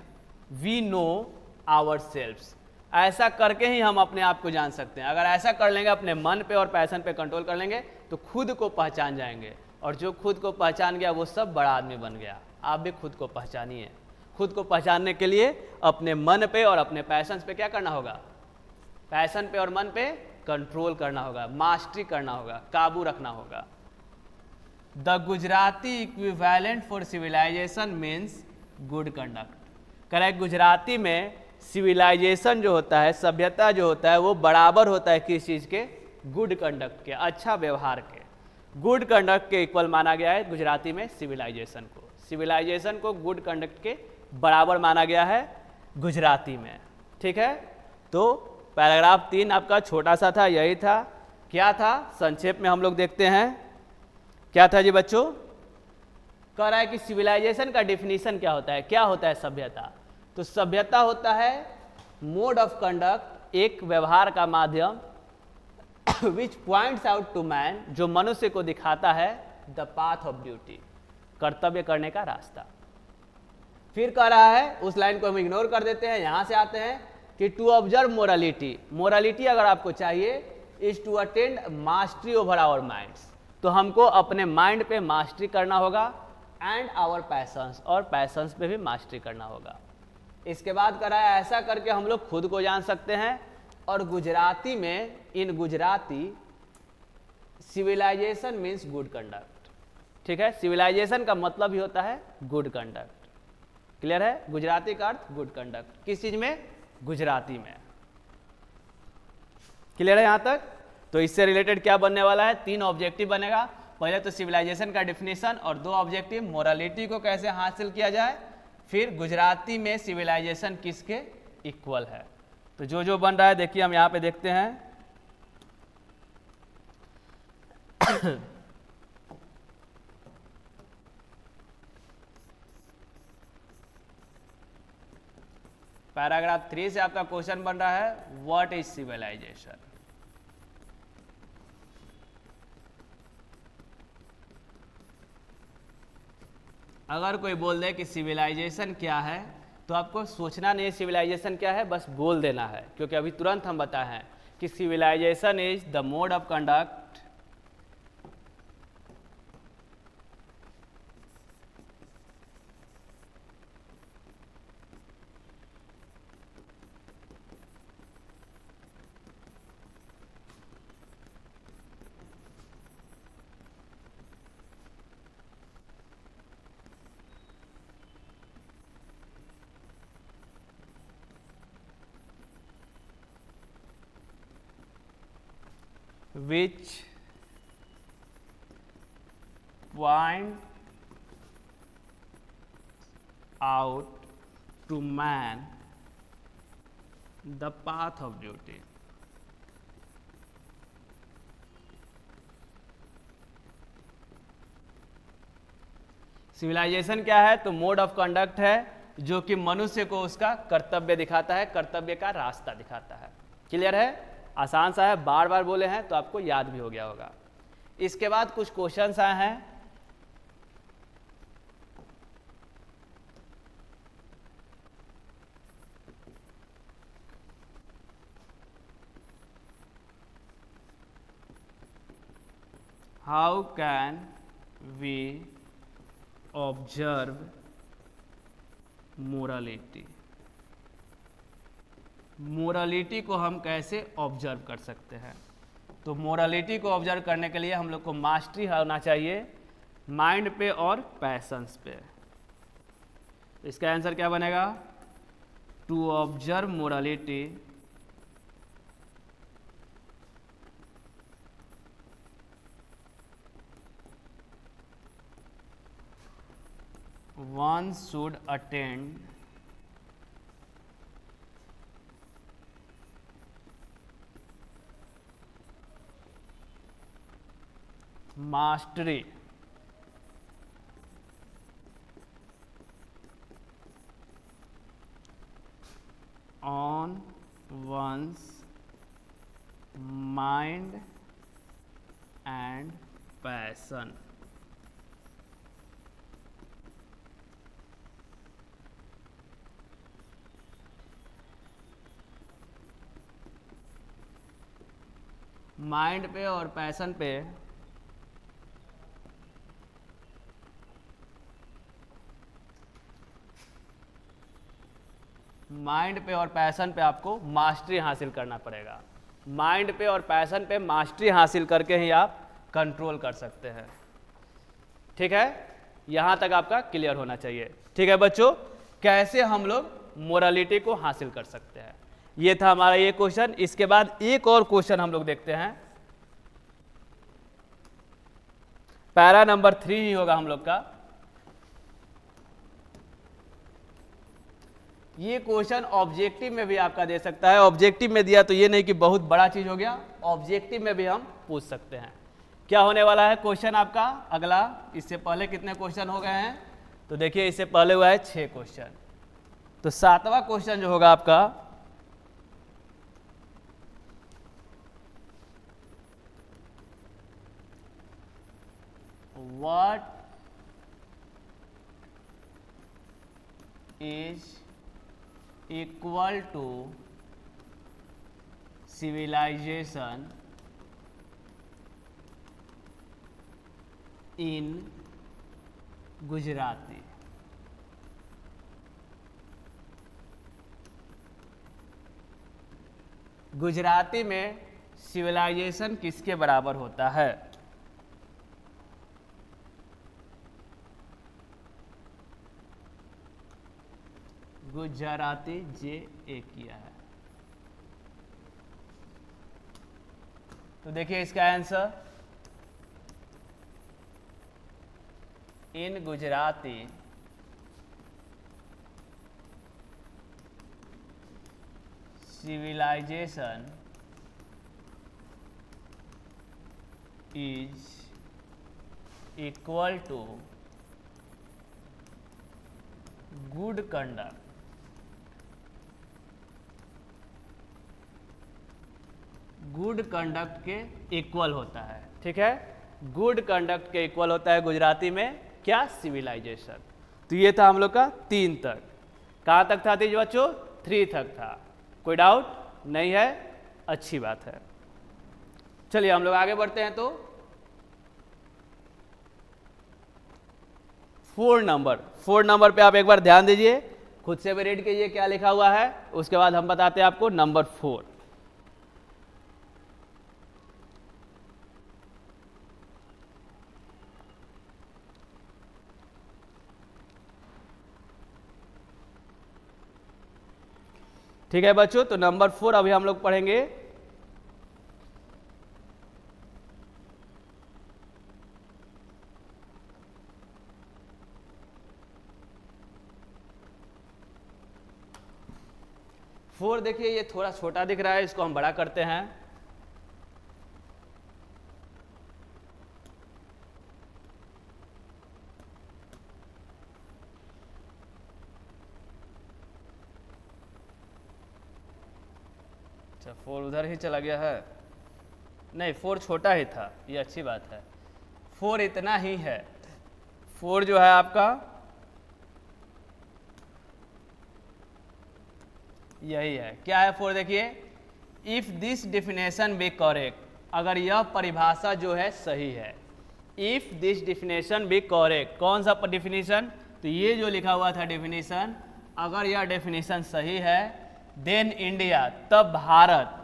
वी नो आवर सेल्व्स, ऐसा करके ही हम अपने आप को जान सकते हैं। अगर ऐसा कर लेंगे, अपने मन पे और पैशन पे कंट्रोल कर लेंगे, तो खुद को पहचान जाएंगे, और जो खुद को पहचान गया वो सब बड़ा आदमी बन गया। आप भी खुद को पहचानिए। खुद को पहचानने के लिए अपने मन पे और अपने पैशन पे क्या करना होगा, पैशन पे और मन पे कंट्रोल करना होगा, मास्टरी करना होगा, काबू रखना होगा। The Gujarati equivalent for civilisation means good conduct. Correct, Gujarati में सिविलाइजेशन जो होता है, सभ्यता जो होता है, वो बराबर होता है किस चीज़ के, गुड कंडक्ट के, अच्छा व्यवहार के। गुड कंडक्ट के इक्वल माना गया है गुजराती में सिविलाइजेशन को। सिविलाइजेशन को गुड कंडक्ट के बराबर माना गया है गुजराती में। ठीक है, तो पैराग्राफ 3 आपका छोटा सा था, यही था। क्या था, संक्षेप में हम लोग देखते हैं। क्या था जी बच्चों, कह रहा है कि सिविलाइजेशन का डिफिनीशन क्या होता है, क्या होता है सभ्यता। तो सभ्यता होता है मोड ऑफ कंडक्ट, एक व्यवहार का माध्यम, विच पॉइंट्स आउट टू मैन, जो मनुष्य को दिखाता है द पाथ ऑफ ड्यूटी, कर्तव्य करने का रास्ता। फिर कह रहा है, उस लाइन को हम इग्नोर कर देते हैं, यहां से आते हैं कि टू ऑब्जर्व मोरालिटी, मोरालिटी अगर आपको चाहिए is to attend mastery over our minds, तो हमको अपने माइंड पे मास्टरी करना होगा, एंड आवर पैशंस, और पैशंस पे भी मास्टरी करना होगा। इसके बाद करा है, ऐसा करके हम लोग खुद को जान सकते हैं। और गुजराती में, in Gujarati, civilisation means good conduct. ठीक है, सिविलाइजेशन का मतलब ही होता है गुड कंडक्ट। क्लियर है, गुजराती का अर्थ गुड कंडक्ट, किस चीज में, गुजराती में। क्लियर है यहां तक। तो इससे रिलेटेड क्या बनने वाला है, 3 ऑब्जेक्टिव बनेगा। पहले तो सिविलाइजेशन का डिफिनेशन और 2 ऑब्जेक्टिव, मोरालिटी को कैसे हासिल किया जाए, फिर गुजराती में सिविलाइजेशन किसके इक्वल है। तो जो जो बन रहा है देखिए, हम यहाँ पे देखते हैं। पैराग्राफ 3 से आपका क्वेश्चन बन रहा है, व्हाट इज सिविलाइजेशन। अगर कोई बोल दे कि सिविलाइजेशन क्या है, तो आपको सोचना नहीं सिविलाइजेशन क्या है, बस बोल देना है, क्योंकि अभी तुरंत हम बताए हैं कि civilisation is the mode of conduct which point out to man the path of duty। Civilisation क्या है, तो मोड ऑफ कंडक्ट है जो कि मनुष्य को उसका कर्तव्य दिखाता है, कर्तव्य का रास्ता दिखाता है। क्लियर है, आसान सा है, बार बार बोले हैं तो आपको याद भी हो गया होगा। इसके बाद कुछ क्वेश्चंस आए हैं। How can we observe morality. Morality को हम कैसे ऑब्जर्व कर सकते हैं? तो मोरालिटी को ऑब्जर्व करने के लिए हम लोग को मास्टरी होना चाहिए माइंड पे और पैशंस पे। इसका आंसर क्या बनेगा? To observe morality one should attend mastery on one's mind and passion। Mind पे और पैशन पे आपको मास्टरी हासिल करना पड़ेगा। माइंड पे और पैशन पे मास्टरी हासिल करके ही आप कंट्रोल कर सकते हैं। ठीक है, यहाँ तक आपका क्लियर होना चाहिए। ठीक है बच्चों, कैसे हम लोग मोरालिटी को हासिल कर सकते हैं, ये था हमारा ये क्वेश्चन। इसके बाद एक और क्वेश्चन हम लोग देखते हैं, पैरा नंबर 3 ही होगा हम लोग का। ये क्वेश्चन ऑब्जेक्टिव में भी आपका दे सकता है। ऑब्जेक्टिव में दिया तो ये नहीं कि बहुत बड़ा चीज हो गया, ऑब्जेक्टिव में भी हम पूछ सकते हैं। क्या होने वाला है क्वेश्चन आपका अगला? इससे पहले कितने क्वेश्चन हो गए हैं? तो देखिए इससे पहले हुआ है 6 क्वेश्चन। तो 7वां क्वेश्चन जो होगा आपका, what is equal to civilization in Gujarati? Gujarati में सिविलाइजेशन किसके बराबर होता है? गुजराती जे ए किया है। तो देखिए इसका answer, in Gujarati civilization is equal to good conduct। Good conduct के इक्वल होता है। ठीक है, गुड कंडक्ट के इक्वल होता है गुजराती में क्या? सिविलाइजेशन। तो ये था हम लोग का 3 तक। कहाँ तक था तीज बच्चों? 3 तक था। कोई डाउट नहीं है? अच्छी बात है। चलिए हम लोग आगे बढ़ते हैं। तो 4 नंबर पे आप एक बार ध्यान दीजिए, खुद से भी रीड कीजिए क्या लिखा हुआ है, उसके बाद हम बताते हैं आपको नंबर 4। ठीक है बच्चों, तो नंबर 4 अभी हम लोग पढ़ेंगे। फोर देखिए ये थोड़ा छोटा दिख रहा है, इसको हम बड़ा करते हैं। अच्छा 4 उधर ही चला गया है, नहीं 4 छोटा ही था, ये अच्छी बात है। 4 इतना ही है। 4 जो है आपका यही है। क्या है 4? देखिए, if this definition be correct, अगर यह परिभाषा जो है सही है, if this definition be correct, कौन सा डिफिनेशन, तो ये जो लिखा हुआ था डिफिनेशन, अगर यह डेफिनेशन सही है, देन इंडिया, तब Bharat,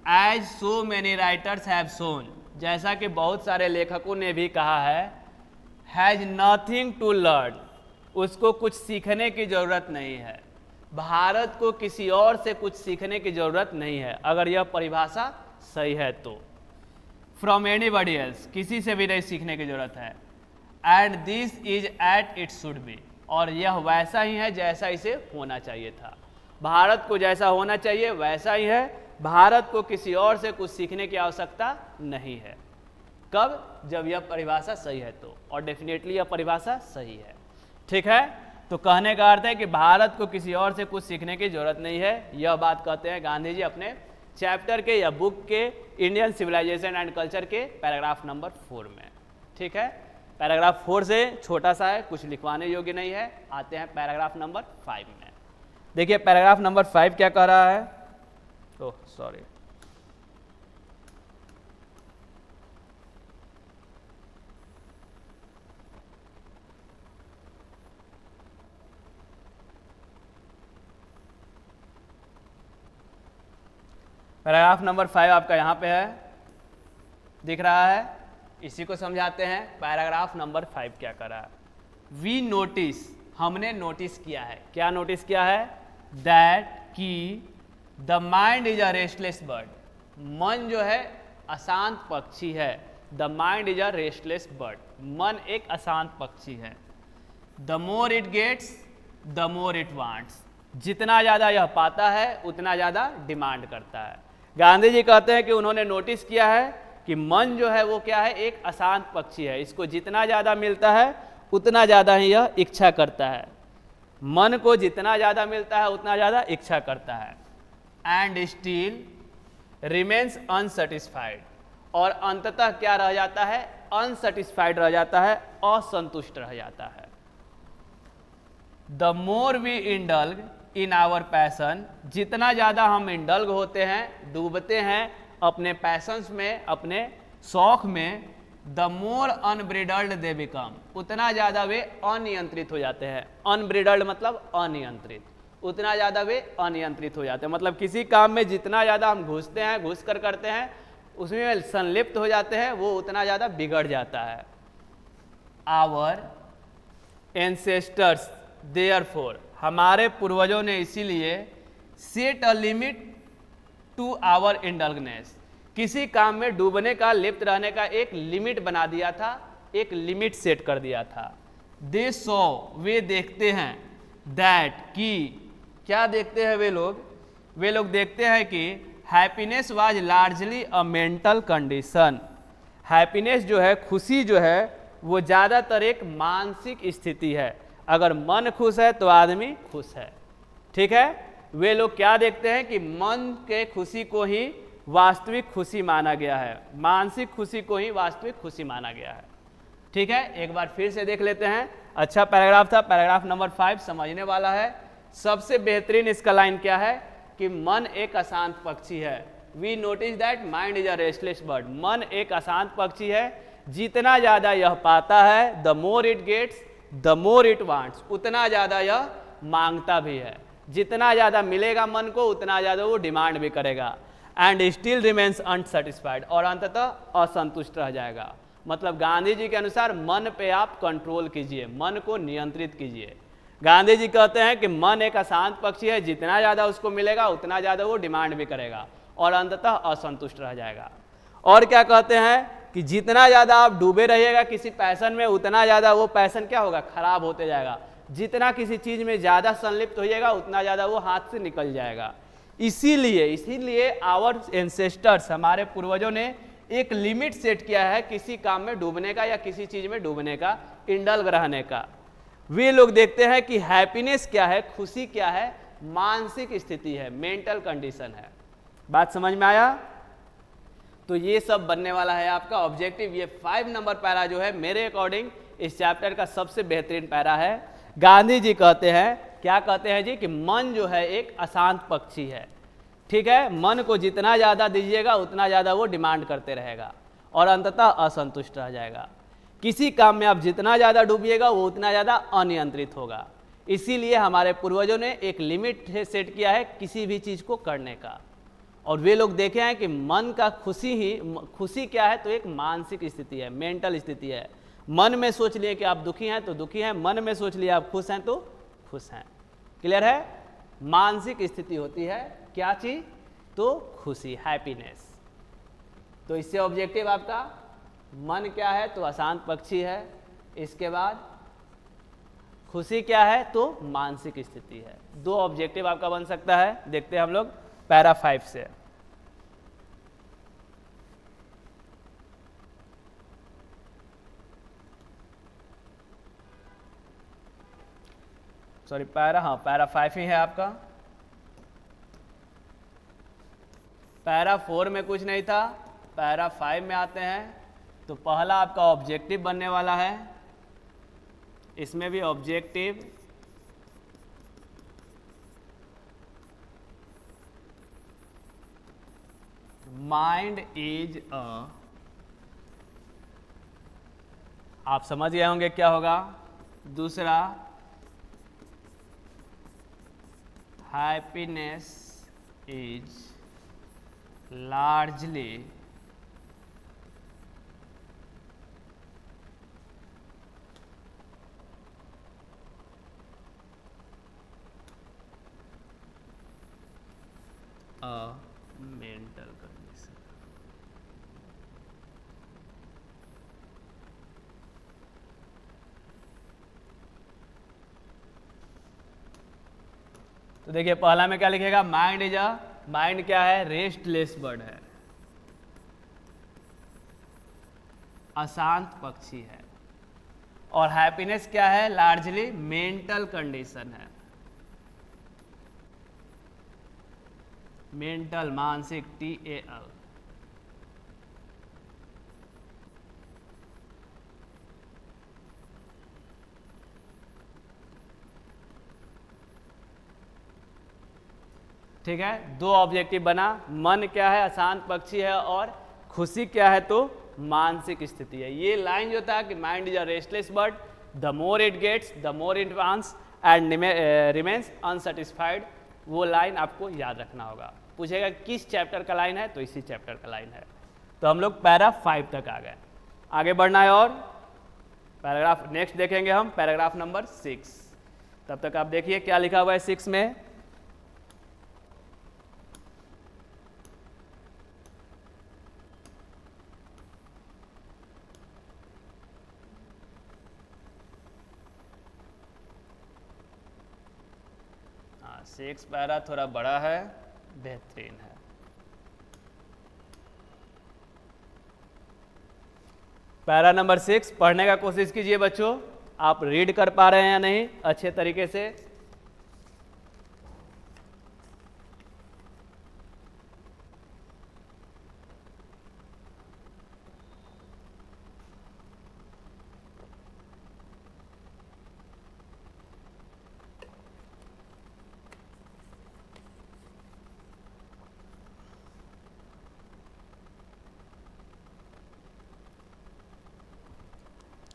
as so many writers have shown, जैसा कि बहुत सारे लेखकों ने भी कहा है, हैज नथिंग टू लर्न, उसको कुछ सीखने की जरूरत नहीं है, भारत को किसी और से कुछ सीखने की जरूरत नहीं है, अगर यह परिभाषा सही है तो, फ्रॉम एनीबॉडी एल्स, किसी से भी नहीं सीखने की जरूरत है, and this is at it should be, और यह वैसा ही है जैसा इसे होना चाहिए था, भारत को जैसा होना चाहिए वैसा ही है, भारत को किसी और से कुछ सीखने की आवश्यकता नहीं है। कब, जब यह परिभाषा सही है तो, और डेफिनेटली यह परिभाषा सही है। ठीक है, तो कहने का अर्थ है कि भारत को किसी और से कुछ सीखने की जरूरत नहीं है, यह बात कहते हैं गांधी जी अपने चैप्टर के या बुक के इंडियन सिविलाइजेशन एंड कल्चर के पैराग्राफ नंबर 4 में। ठीक है, पैराग्राफ 4 से छोटा सा है, कुछ लिखवाने योग्य नहीं है। आते हैं पैराग्राफ नंबर 5 में। देखिए पैराग्राफ नंबर 5 क्या कह रहा है, ओह सॉरी, पैराग्राफ नंबर 5 आपका यहाँ पे है, दिख रहा है, इसी को समझाते हैं। पैराग्राफ नंबर 5 क्या कर रहा है, वी नोटिस, हमने नोटिस किया है, क्या नोटिस किया है, दैट कि the mind is a restless bird, मन जो है अशांत पक्षी है, the mind is a restless bird, मन एक अशांत पक्षी है, the more it gets the more it wants, जितना ज़्यादा यह पाता है उतना ज़्यादा डिमांड करता है। गांधी जी कहते हैं कि उन्होंने नोटिस किया है कि मन जो है वो क्या है, एक अशांत पक्षी है, इसको जितना ज़्यादा मिलता है उतना ज़्यादा ही यह इच्छा करता है, मन को जितना ज़्यादा मिलता है उतना ज़्यादा इच्छा करता है, एंड स्टिल रिमेन्स अनसेटिस्फाइड, और अंततः क्या रह जाता है, अनसेटिस्फाइड रह जाता है, असंतुष्ट रह जाता है। The more we indulge in our passion, जितना ज़्यादा हम इंडल्ग होते हैं, डूबते हैं अपने पैसन्स में, अपने शौक में, the more unbridled they become, उतना ज़्यादा वे अनियंत्रित हो जाते हैं। अनब्रिडल्ड मतलब अनियंत्रित, उतना ज़्यादा वे अनियंत्रित हो जाते हैं, मतलब किसी काम में जितना ज़्यादा हम घुसते हैं, घुस कर करते हैं, उसमें संलिप्त हो जाते हैं, वो उतना ज़्यादा बिगड़ जाता है। आवर एंसेस्टर्स देयरफॉर, हमारे पूर्वजों ने इसीलिए set a limit to our indulgences, किसी काम में डूबने का, लिप्त रहने का एक लिमिट बना दिया था, एक लिमिट सेट कर दिया था। दे सो, वे देखते हैं, दैट कि, क्या देखते हैं वे लोग देखते हैं कि happiness was largely a mental condition, happiness जो है, खुशी जो है, वो ज़्यादातर एक मानसिक स्थिति है, अगर मन खुश है तो आदमी खुश है। ठीक है, वे लोग क्या देखते हैं कि मन के खुशी को ही वास्तविक खुशी माना गया है, मानसिक खुशी को ही वास्तविक खुशी माना गया है। ठीक है, एक बार फिर से देख लेते हैं। अच्छा पैराग्राफ था, पैराग्राफ नंबर 5 समझने वाला है। सबसे बेहतरीन इसका लाइन क्या है कि मन एक अशांत पक्षी है। We notice that mind is a restless bird, मन एक अशांत पक्षी है, जितना ज़्यादा यह पाता है, the more it gets the more it wants, उतना ज़्यादा यह मांगता भी है, जितना ज़्यादा मिलेगा मन को उतना ज़्यादा वो डिमांड भी करेगा, एंड स्टिल रिमेन्स अनसेटिस्फाइड, और अंततः असंतुष्ट रह जाएगा। मतलब गांधी जी के अनुसार मन पे आप कंट्रोल कीजिए, मन को नियंत्रित कीजिए। गांधी जी कहते हैं कि मन एक अशांत पक्षी है, जितना ज़्यादा उसको मिलेगा उतना ज़्यादा वो डिमांड भी करेगा और अंततः असंतुष्ट रह जाएगा। और क्या कहते हैं कि जितना ज़्यादा आप डूबे रहिएगा किसी पैशन में, उतना ज़्यादा वो पैशन क्या होगा, खराब होते जाएगा। जितना किसी चीज़ में ज़्यादा संलिप्त होइएगा उतना ज़्यादा वो हाथ से निकल जाएगा। इसीलिए आवर एंसेस्टर्स, हमारे पूर्वजों ने एक लिमिट सेट किया है किसी काम में डूबने का या किसी चीज़ में डूबने का, इंडल्ग रहने का। वे लोग देखते हैं कि हैप्पीनेस क्या है, खुशी क्या है, मानसिक स्थिति है, मेंटल कंडीशन है। बात समझ में आया? तो ये सब बनने वाला है आपका ऑब्जेक्टिव। ये 5 नंबर पैरा जो है मेरे अकॉर्डिंग इस चैप्टर का सबसे बेहतरीन पैरा है। गांधी जी कहते हैं, क्या कहते हैं जी, कि मन जो है एक अशांत पक्षी है। ठीक है, मन को जितना ज़्यादा दीजिएगा उतना ज़्यादा वो डिमांड करते रहेगा और अंततः असंतुष्ट रह जाएगा। किसी काम में आप जितना ज़्यादा डूबिएगा वो उतना ज़्यादा अनियंत्रित होगा। इसीलिए हमारे पूर्वजों ने एक लिमिट सेट किया है किसी भी चीज़ को करने का। और वे लोग देखे हैं कि मन का खुशी क्या है, तो एक मानसिक स्थिति है, मेंटल स्थिति है। मन में सोच लिए कि आप दुखी हैं तो दुखी हैं, मन में सोच लिए आप खुश हैं तो खुश हैं। क्लियर है? मानसिक स्थिति होती है क्या चीज़? तो खुशी, हैप्पीनेस। तो इससे ऑब्जेक्टिव आपका मन क्या है, तो अशांत पक्षी है। इसके बाद खुशी क्या है, तो मानसिक स्थिति है। दो ऑब्जेक्टिव आपका बन सकता है। देखते हैं हम लोग पैरा 5 से। सॉरी, पैरा 5 ही है आपका। पैरा 4 में कुछ नहीं था, पैरा 5 में आते हैं। तो पहला आपका ऑब्जेक्टिव बनने वाला है। इसमें भी ऑब्जेक्टिव माइंड इज आप समझ गए होंगे क्या होगा। दूसरा, happiness is largely mental condition. तो देखिए पहला में क्या लिखेगा, माइंड क्या है, रेस्टलेस बर्ड है, अशांत पक्षी है। और हैप्पीनेस क्या है, लार्जली मेंटल कंडीशन है, मेंटल, मानसिक, TAL। ठीक है, दो ऑब्जेक्टिव बना। मन क्या है, अशांत पक्षी है, और खुशी क्या है, तो मानसिक स्थिति है। ये लाइन जो था कि mind is a restless bird, the more it gets the more it wants and remains unsatisfied, वो लाइन आपको याद रखना होगा। पूछेगा किस चैप्टर का लाइन है, तो इसी चैप्टर का लाइन है। तो हम लोग पैरा 5 तक आ गए, आगे बढ़ना है। और पैराग्राफ नेक्स्ट देखेंगे हम, पैराग्राफ नंबर 6। तब तक आप देखिए क्या लिखा हुआ है 6 में। हाँ, 6 पैरा थोड़ा बड़ा है, बेहतरीन है। पैरा नंबर 6 पढ़ने का कोशिश कीजिए बच्चों। आप रीड कर पा रहे हैं या नहीं अच्छे तरीके से।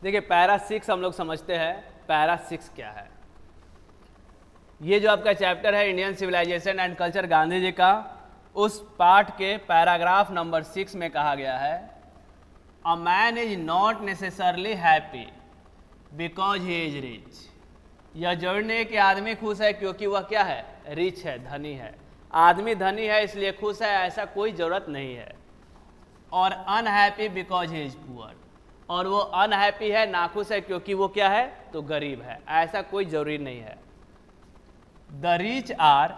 देखिए पैरा 6 हम लोग समझते हैं। पैरा 6 क्या है? ये जो आपका चैप्टर है Indian civilisation and culture Gandhi ji का, उस पार्ट के पैराग्राफ नंबर 6 में कहा गया है, a man is not necessarily happy because he is rich. यह जरूरी नहीं कि आदमी खुश है क्योंकि वह क्या है, रिच है, धनी है। आदमी धनी है इसलिए खुश है, ऐसा कोई जरूरत नहीं है। और unhappy because he is poor, और वो अनहैप्पी है, नाखुश है क्योंकि वो क्या है, तो गरीब है। ऐसा कोई जरूरी नहीं है। The rich are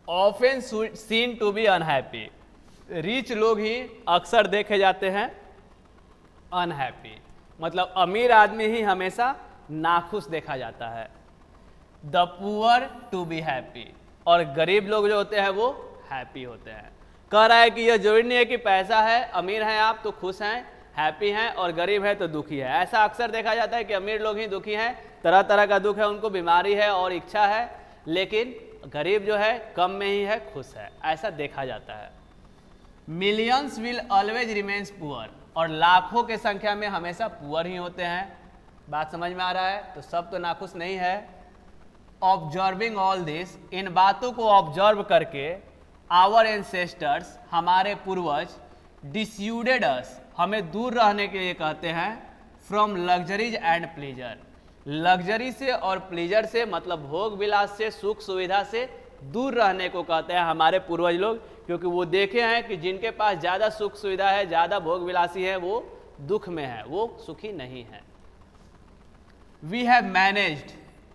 often seen to be unhappy. Rich लोग ही अक्सर देखे जाते हैं अनहैप्पी, मतलब अमीर आदमी ही हमेशा नाखुश देखा जाता है। The poor to be happy, और गरीब लोग जो होते हैं वो हैप्पी होते हैं। कह रहा है कि यह जरूरी नहीं है कि पैसा है, अमीर हैं आप तो खुश हैं, हैप्पी हैं, और गरीब है तो दुखी है। ऐसा अक्सर देखा जाता है कि अमीर लोग ही दुखी हैं, तरह तरह का दुख है, उनको बीमारी है और इच्छा है, लेकिन गरीब जो है कम में ही है, खुश है, ऐसा देखा जाता है। Millions will always remains poor, और लाखों के संख्या में हमेशा पुअर ही होते हैं। बात समझ में आ रहा है? तो सब तो नाखुश नहीं है। ऑब्जर्विंग ऑल दिस, इन बातों को ऑब्जर्व करके आवर एंसेस्टर्स, हमारे पूर्वज, डिस्यूडेड अस, हमें दूर रहने के लिए कहते हैं, from luxuries and pleasure, luxury से और प्लेजर से मतलब भोग विलास से, सुख सुविधा से दूर रहने को कहते हैं हमारे पूर्वज लोग, क्योंकि वो देखे हैं कि जिनके पास ज़्यादा सुख सुविधा है, ज़्यादा भोग विलासी है, वो दुख में है, वो सुखी नहीं है। वी हैव मैनेज्ड,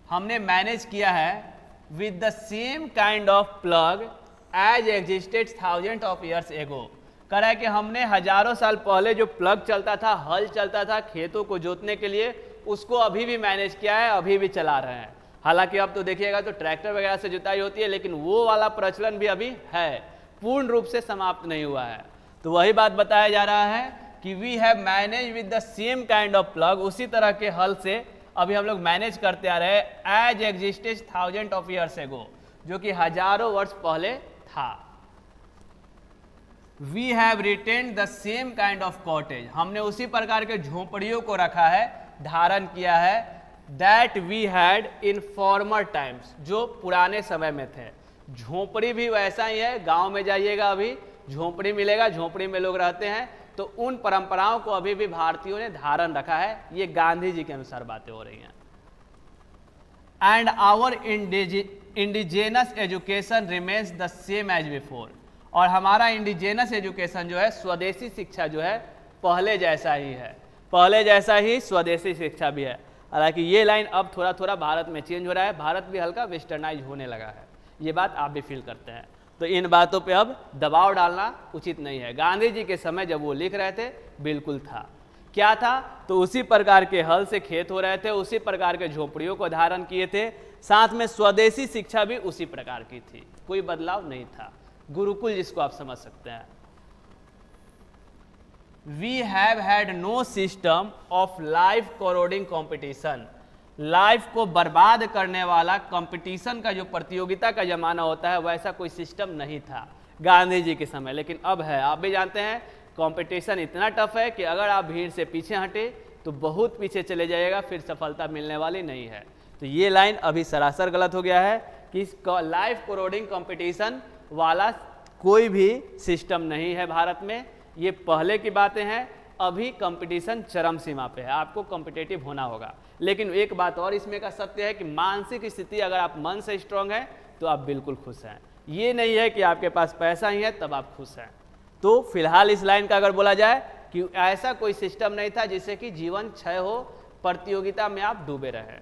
हमने मैनेज किया है, with the same kind of plough as existed thousand of years ago, कह रहा है कि हमने हजारों साल पहले जो प्लग चलता था, हल चलता था खेतों को जोतने के लिए, उसको अभी भी मैनेज किया है, अभी भी चला रहे हैं। हालांकि अब तो देखिएगा तो ट्रैक्टर वगैरह से जुताई होती है, लेकिन वो वाला प्रचलन भी अभी है, पूर्ण रूप से समाप्त नहीं हुआ है। तो वही बात बताया जा रहा है कि we have manage with the same kind of plough, उसी तरह के हल से अभी हम लोग मैनेज करते आ रहे हैं, as existed thousand of years ago, जो कि हजारों वर्ष पहले था। We have retained the same kind of cottage, हमने उसी प्रकार के झोपड़ियों को रखा है, धारण किया है, that we had in former times, जो पुराने समय में थे। झोपड़ी भी वैसा ही है, गांव में जाइएगा अभी झोपड़ी मिलेगा, झोपड़ी में लोग रहते हैं, तो उन परंपराओं को अभी भी भारतीयों ने धारण रखा है। ये गांधी जी के अनुसार बातें हो रही हैं। And our indigenous education remains the same as before, और हमारा इंडिजेनस एजुकेशन जो है, स्वदेशी शिक्षा जो है, पहले जैसा ही है, पहले जैसा ही स्वदेशी शिक्षा भी है। हालांकि ये लाइन अब थोड़ा थोड़ा भारत में चेंज हो रहा है, भारत भी हल्का वेस्टर्नाइज होने लगा है, ये बात आप भी फील करते हैं। तो इन बातों पे अब दबाव डालना उचित नहीं है। गांधी जी के समय जब वो लिख रहे थे बिल्कुल था, क्या था, तो उसी प्रकार के हल से खेत हो रहे थे, उसी प्रकार के झोपड़ियों को धारण किए थे, साथ में स्वदेशी शिक्षा भी उसी प्रकार की थी, कोई बदलाव नहीं था, गुरुकुल जिसको आप समझ सकते हैं। We have had no system of life corroding competition, life को बर्बाद करने वाला कंपटीशन का जो प्रतियोगिता का जमाना होता है, वैसा कोई सिस्टम नहीं था गांधी जी के समय, लेकिन अब है। आप भी जानते हैं कंपटीशन इतना टफ है कि अगर आप भीड़ से पीछे हटे तो बहुत पीछे चले जाइएगा, फिर सफलता मिलने वाली नहीं है। तो ये लाइन अभी सरासर गलत हो गया है कि लाइफ कोरोडिंग कंपटीशन वाला कोई भी सिस्टम नहीं है भारत में, ये पहले की बातें हैं। अभी कंपटीशन चरम सीमा पे है, आपको कॉम्पिटिटिव होना होगा। लेकिन एक बात और इसमें का सत्य है कि मानसिक स्थिति अगर आप मन से स्ट्रांग हैं तो आप बिल्कुल खुश हैं। ये नहीं है कि आपके पास पैसा ही है तब आप खुश हैं। तो फिलहाल इस लाइन का अगर बोला जाए कि ऐसा कोई सिस्टम नहीं था जिससे कि जीवन क्षय हो, प्रतियोगिता में आप डूबे रहे।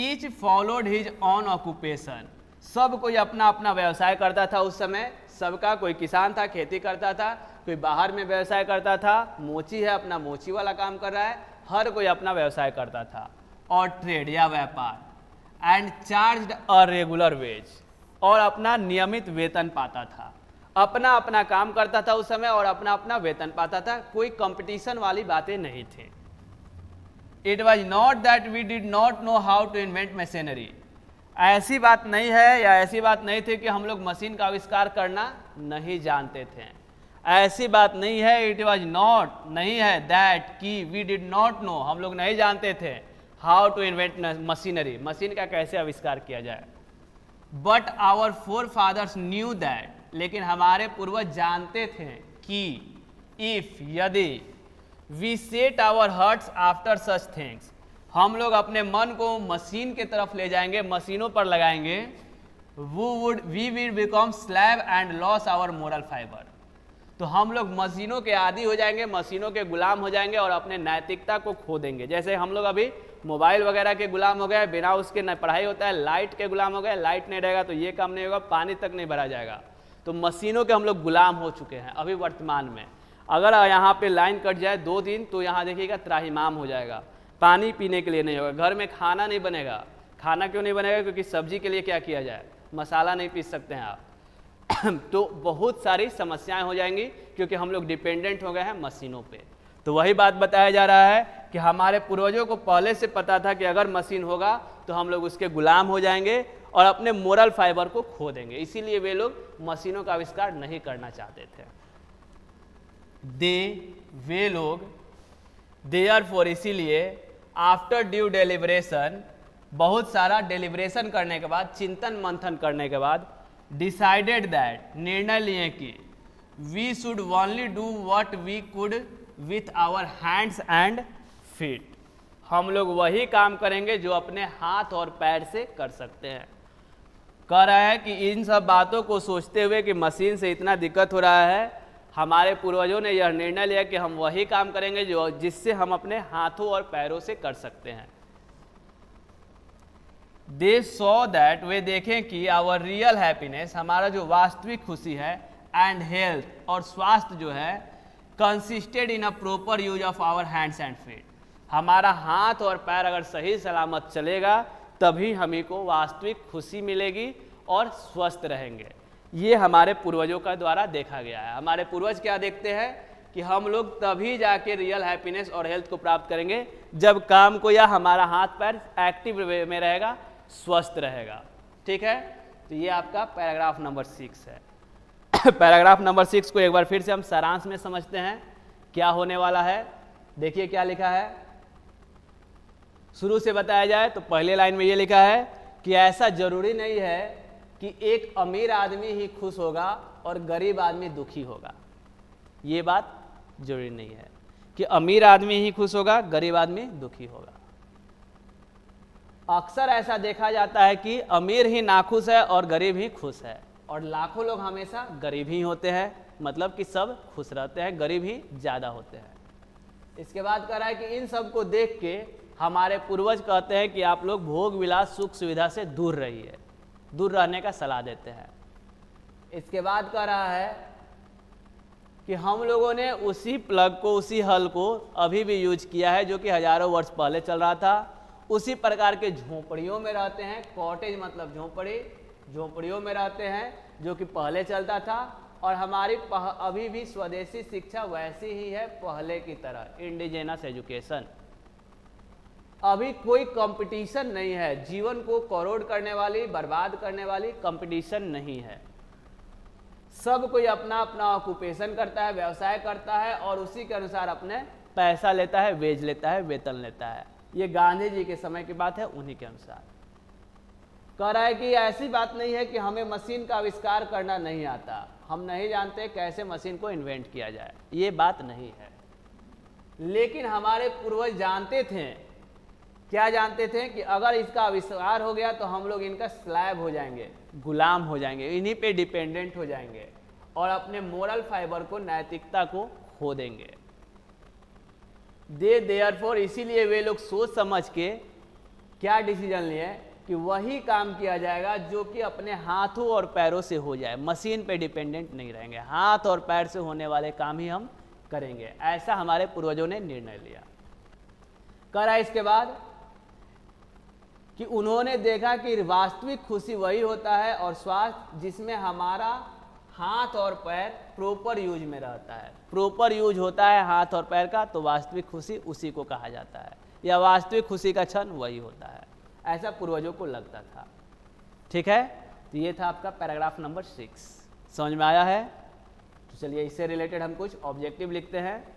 Each followed his on occupation, सब कोई अपना अपना व्यवसाय करता था उस समय, सबका, कोई किसान था खेती करता था, कोई बाहर में व्यवसाय करता था, मोची है अपना मोची वाला काम कर रहा है, हर कोई अपना व्यवसाय करता था, और ट्रेड या व्यापार, and charged a regular wage, और अपना नियमित वेतन पाता था, अपना अपना काम करता था उस समय और अपना अपना वेतन पाता था, कोई कंपटीशन वाली बातें नहीं थी। It was not that we did not know how to invent machinery, ऐसी बात नहीं है या ऐसी बात नहीं थी कि हम लोग मशीन का आविष्कार करना नहीं जानते थे, ऐसी बात नहीं है। इट वॉज नॉट, नहीं है, दैट कि वी डिड नॉट नो, हम लोग नहीं जानते थे, how to invent machinery, machine का कैसे आविष्कार किया जाए। But our forefathers knew that, लेकिन हमारे पूर्वज जानते थे कि इफ, यदि, we set our hearts after such things, हम लोग अपने मन को मशीन के तरफ ले जाएंगे, मशीनों पर लगाएंगे, we will become slave and lose our moral fibre, तो हम लोग मशीनों के आदी हो जाएंगे, मशीनों के गुलाम हो जाएंगे और अपने नैतिकता को खो देंगे। जैसे हम लोग अभी मोबाइल वगैरह के गुलाम हो गए, बिना उसके न पढ़ाई होता है, लाइट के गुलाम हो गए, लाइट नहीं रहेगा तो ये काम नहीं होगा, पानी तक नहीं भरा जाएगा, तो मशीनों के हम लोग गुलाम हो चुके हैं अभी वर्तमान में। अगर यहाँ पे लाइन कट जाए 2 दिन तो यहाँ देखिएगा त्राहिमाम हो जाएगा, पानी पीने के लिए नहीं होगा, घर में खाना नहीं बनेगा। खाना क्यों नहीं बनेगा? क्योंकि सब्जी के लिए क्या किया जाए, मसाला नहीं पीस सकते हैं आप तो बहुत सारी समस्याएं हो जाएंगी क्योंकि हम लोग डिपेंडेंट हो गए हैं मशीनों पे। तो वही बात बताया जा रहा है कि हमारे पूर्वजों को पहले से पता था कि अगर मशीन होगा तो हम लोग उसके गुलाम हो जाएंगे और अपने मोरल फाइबर को खो देंगे। इसीलिए वे लोग मशीनों का आविष्कार नहीं करना चाहते थे। वे लोग देयरफॉर इसीलिए आफ्टर ड्यू डेलिब्रेशन, बहुत सारा डेलिब्रेशन करने के बाद, चिंतन मंथन करने के बाद, डिसाइडेड दैट, निर्णय लिए कि we should only do what we could with our hands and feet, हम लोग वही काम करेंगे जो अपने हाथ और पैर से कर सकते हैं। कह रहा है कि इन सब बातों को सोचते हुए कि मशीन से इतना दिक्कत हो रहा है, हमारे पूर्वजों ने यह निर्णय लिया कि हम वही काम करेंगे जो जिससे हम अपने हाथों और पैरों से कर सकते हैं। दे सॉ दैट, वे देखें कि आवर रियल हैप्पीनेस, हमारा जो वास्तविक खुशी है, एंड हेल्थ, और स्वास्थ्य जो है, consisted in a proper use of our hands and feet, हमारा हाथ और पैर अगर सही सलामत चलेगा तभी हमें को वास्तविक खुशी मिलेगी और स्वस्थ रहेंगे। ये हमारे पूर्वजों का द्वारा देखा गया है। हमारे पूर्वज क्या देखते हैं कि हम लोग तभी जाके रियल हैप्पीनेस और हेल्थ को प्राप्त करेंगे जब काम को या हमारा हाथ पैर एक्टिव वे में रहेगा, स्वस्थ रहेगा। ठीक है, तो ये आपका पैराग्राफ नंबर 6 है। पैराग्राफ नंबर 6 को एक बार फिर से हम सारांश में समझते हैं क्या होने वाला है। देखिए क्या लिखा है, शुरू से बताया जाए तो पहले लाइन में ये लिखा है कि ऐसा जरूरी नहीं है कि एक अमीर आदमी ही खुश होगा और गरीब आदमी दुखी होगा। ये बात जरूरी नहीं है कि अमीर आदमी ही खुश होगा, गरीब आदमी दुखी होगा। अक्सर ऐसा देखा जाता है कि अमीर ही नाखुश है और गरीब ही खुश है, और लाखों लोग हमेशा गरीब ही होते हैं, मतलब कि सब खुश रहते हैं, गरीब ही ज़्यादा होते हैं। इसके बाद कह रहा है कि इन सब को देख के हमारे पूर्वज कहते हैं कि आप लोग भोग विलास सुख सुविधा से दूर रहिए, दूर रहने का सलाह देते हैं। इसके बाद कह रहा है कि हम लोगों ने उसी प्लग को, उसी हल को अभी भी यूज किया है जो कि हजारों वर्ष पहले चल रहा था। उसी प्रकार के झोपड़ियों में रहते हैं, कॉटेज मतलब झोपड़ी, झोपड़ियों में रहते हैं जो कि पहले चलता था, और हमारी अभी भी स्वदेशी शिक्षा वैसी ही है पहले की तरह, इंडिजिनस एजुकेशन। अभी कोई कंपटीशन नहीं है, जीवन को करोड़ करने वाली, बर्बाद करने वाली कंपटीशन नहीं है। सब कोई अपना अपना ऑक्यूपेशन करता है, व्यवसाय करता है, और उसी के अनुसार अपने पैसा लेता है, वेज लेता है, वेतन लेता है। ये गांधी जी के समय की बात है, उन्हीं के अनुसार कह रहा है कि ऐसी बात नहीं है कि हमें मशीन का आविष्कार करना नहीं आता, हम नहीं जानते कैसे मशीन को इन्वेंट किया जाए, ये बात नहीं है। लेकिन हमारे पूर्वज जानते थे, क्या जानते थे कि अगर इसका आविष्कार हो गया तो हम लोग इनका स्लैब हो जाएंगे, गुलाम हो जाएंगे, इन्हीं पे डिपेंडेंट हो जाएंगे और अपने मोरल फाइबर को, नैतिकता को खो देंगे। देयरफॉर, इसीलिए वे लोग सोच समझ के क्या डिसीजन लिए कि वही काम किया जाएगा जो कि अपने हाथों और पैरों से हो जाए, मशीन पे डिपेंडेंट नहीं रहेंगे, हाथ और पैर से होने वाले काम ही हम करेंगे। ऐसा हमारे पूर्वजों ने निर्णय लिया। करा इसके बाद कि उन्होंने देखा कि वास्तविक खुशी वही होता है और स्वास्थ्य जिसमें हमारा हाथ और पैर प्रॉपर यूज में रहता है। प्रॉपर यूज होता है हाथ और पैर का, तो वास्तविक खुशी उसी को कहा जाता है, या वास्तविक खुशी का क्षण वही होता है, ऐसा पूर्वजों को लगता था। ठीक है, तो ये था आपका पैराग्राफ नंबर 6। समझ में आया है? तो चलिए इससे रिलेटेड हम कुछ ऑब्जेक्टिव लिखते हैं।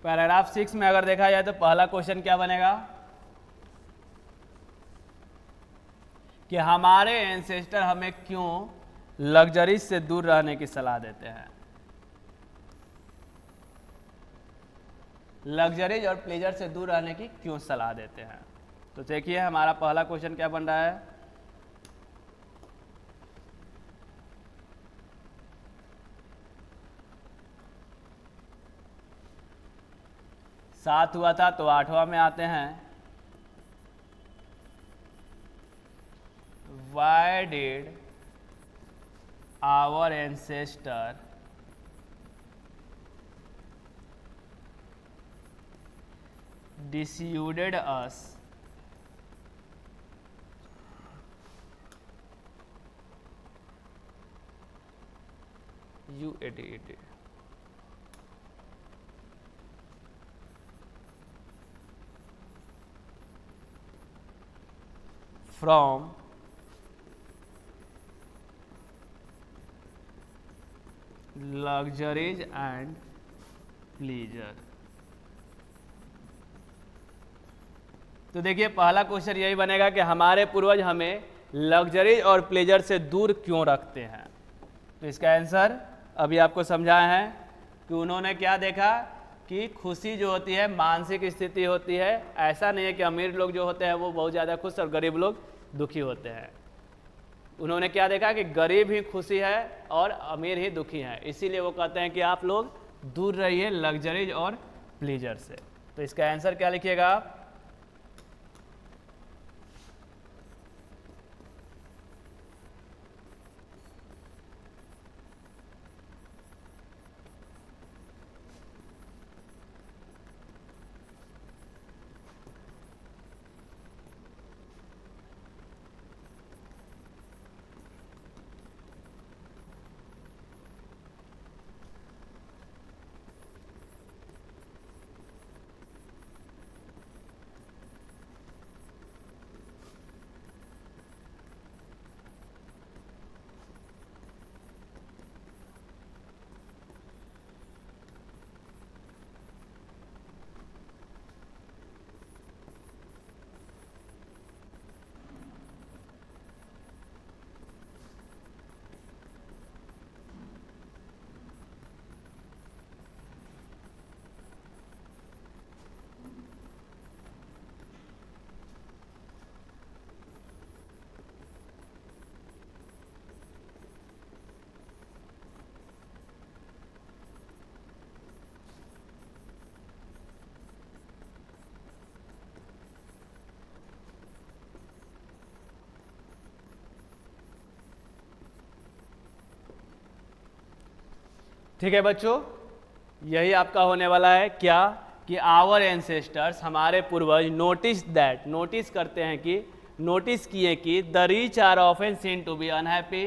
पैराग्राफ 6 में अगर देखा जाए तो पहला क्वेश्चन क्या बनेगा कि हमारे एंसेस्टर हमें क्यों लग्जरी से दूर रहने की सलाह देते हैं। लग्जरीज और प्लेजर से दूर रहने की क्यों सलाह देते हैं? तो देखिए हमारा पहला क्वेश्चन क्या बन रहा है। सात हुआ था तो 8वां में आते हैं। Why did our ancestor dissuaded us UAD from luxuries and pleasure। तो देखिए पहला क्वेश्चन यही बनेगा कि हमारे पूर्वज हमें लग्जरी और प्लेजर से दूर क्यों रखते हैं। तो इसका आंसर अभी आपको समझाए हैं कि उन्होंने क्या देखा कि खुशी जो होती है मानसिक स्थिति होती है। ऐसा नहीं है कि अमीर लोग जो होते हैं वो बहुत ज़्यादा खुश और गरीब लोग दुखी होते हैं। उन्होंने क्या देखा कि गरीब ही खुशी है और अमीर ही दुखी है, इसीलिए वो कहते हैं कि आप लोग दूर रहिए लग्जरीज और प्लीजर से। तो इसका आंसर क्या लिखिएगा आप? ठीक है बच्चों, यही आपका होने वाला है क्या कि आवर एंसेस्टर्स हमारे पूर्वज नोटिस करते हैं कि नोटिस किए कि the rich are often seen to be unhappy,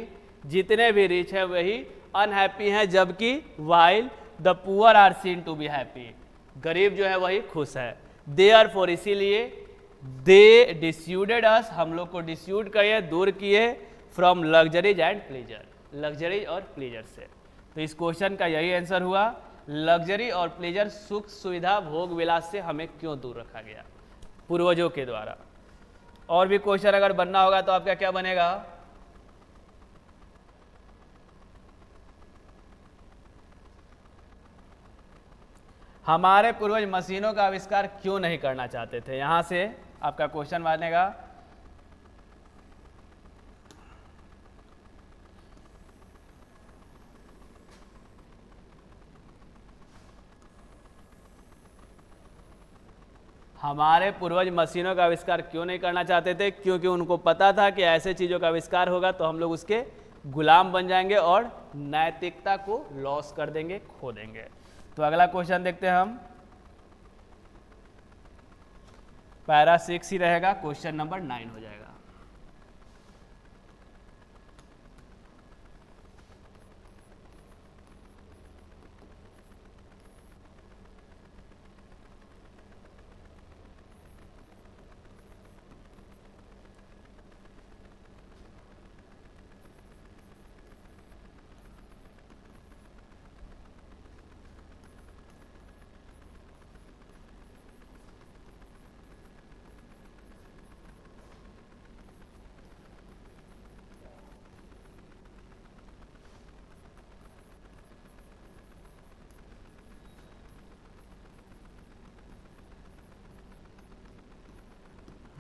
जितने भी रिच है वही अनहैप्पी हैं, जबकि while the poor are seen to be happy, गरीब जो है वही खुश है। देयरफॉर इसीलिए दे डिस्यूडेड अस, हम लोग को डिस्यूड किए, दूर किए from luxuries and pleasure, luxury और प्लेजर से। तो इस क्वेश्चन का यही आंसर हुआ, लग्जरी और प्लेजर सुख सुविधा भोग विलास से हमें क्यों दूर रखा गया पूर्वजों के द्वारा। और भी क्वेश्चन अगर बनना होगा तो आपका क्या बनेगा? हमारे पूर्वज मशीनों का आविष्कार क्यों नहीं करना चाहते थे, यहां से आपका क्वेश्चन बनेगा। हमारे पूर्वज मशीनों का आविष्कार क्यों नहीं करना चाहते थे? क्योंकि उनको पता था कि ऐसे चीज़ों का आविष्कार होगा तो हम लोग उसके गुलाम बन जाएंगे और नैतिकता को लॉस कर देंगे, खो देंगे। तो अगला क्वेश्चन देखते हैं हम, पैरा 6 ही रहेगा, क्वेश्चन नंबर 9 हो जाएगा।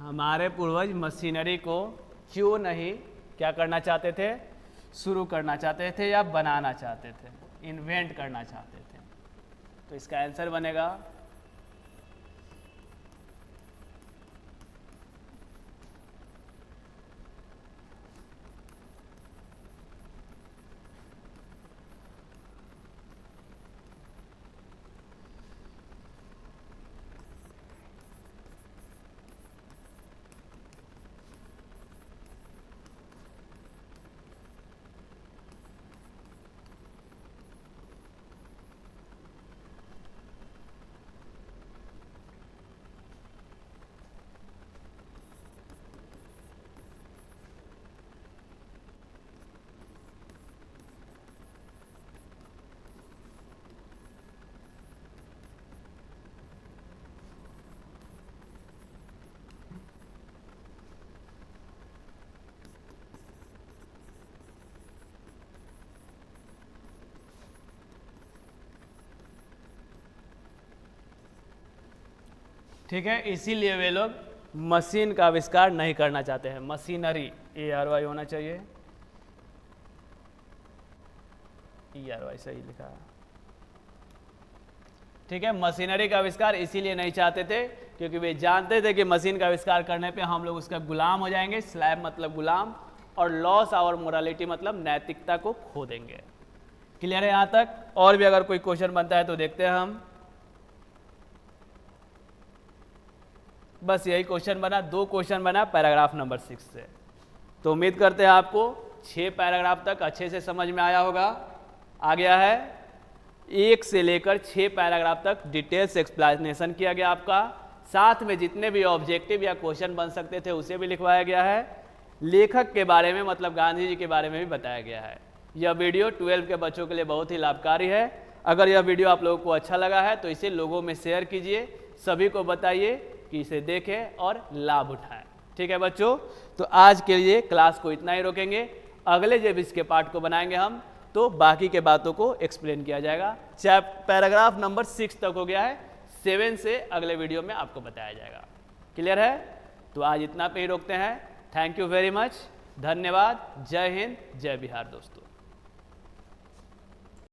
हमारे पूर्वज मशीनरी को क्यों नहीं क्या करना चाहते थे? शुरू करना चाहते थे या बनाना चाहते थे, इन्वेंट करना चाहते थे। तो इसका आंसर बनेगा ठीक है, इसीलिए वे लोग मशीन का आविष्कार नहीं करना चाहते हैं। मशीनरी ARY होना चाहिए, ERY सही लिखा है। ठीक है, मशीनरी का आविष्कार इसीलिए नहीं चाहते थे क्योंकि वे जानते थे कि मशीन का आविष्कार करने पे हम लोग उसका गुलाम हो जाएंगे। स्लैव मतलब गुलाम, और लॉस आवर मोरालिटी मतलब नैतिकता को खो देंगे। क्लियर है यहाँ तक? और भी अगर कोई क्वेश्चन बनता है तो देखते हैं हम। बस यही क्वेश्चन बना, 2 क्वेश्चन बना पैराग्राफ नंबर 6 से। तो उम्मीद करते हैं आपको 6 पैराग्राफ तक अच्छे से समझ में आया होगा। आ गया है 1 से लेकर 6 पैराग्राफ तक डिटेल्स एक्सप्लेनेशन किया गया आपका। साथ में जितने भी ऑब्जेक्टिव या क्वेश्चन बन सकते थे उसे भी लिखवाया गया है। लेखक के बारे में मतलब गांधी जी के बारे में भी बताया गया है। यह वीडियो 12 के बच्चों के लिए बहुत ही लाभकारी है। अगर यह वीडियो आप लोगों को अच्छा लगा है तो इसे लोगों में शेयर कीजिए, सभी को बताइए कि इसे देखें और लाभ उठाएं। ठीक है बच्चों, तो आज के लिए क्लास को इतना ही रोकेंगे। अगले जब इसके पार्ट को बनाएंगे हम तो बाकी के बातों को एक्सप्लेन किया जाएगा। पैराग्राफ नंबर 6 तक हो गया है, 7 से अगले वीडियो में आपको बताया जाएगा। क्लियर है? तो आज इतना पे ही रोकते हैं। थैंक यू वेरी मच, धन्यवाद। जय हिंद, जय बिहार दोस्तों।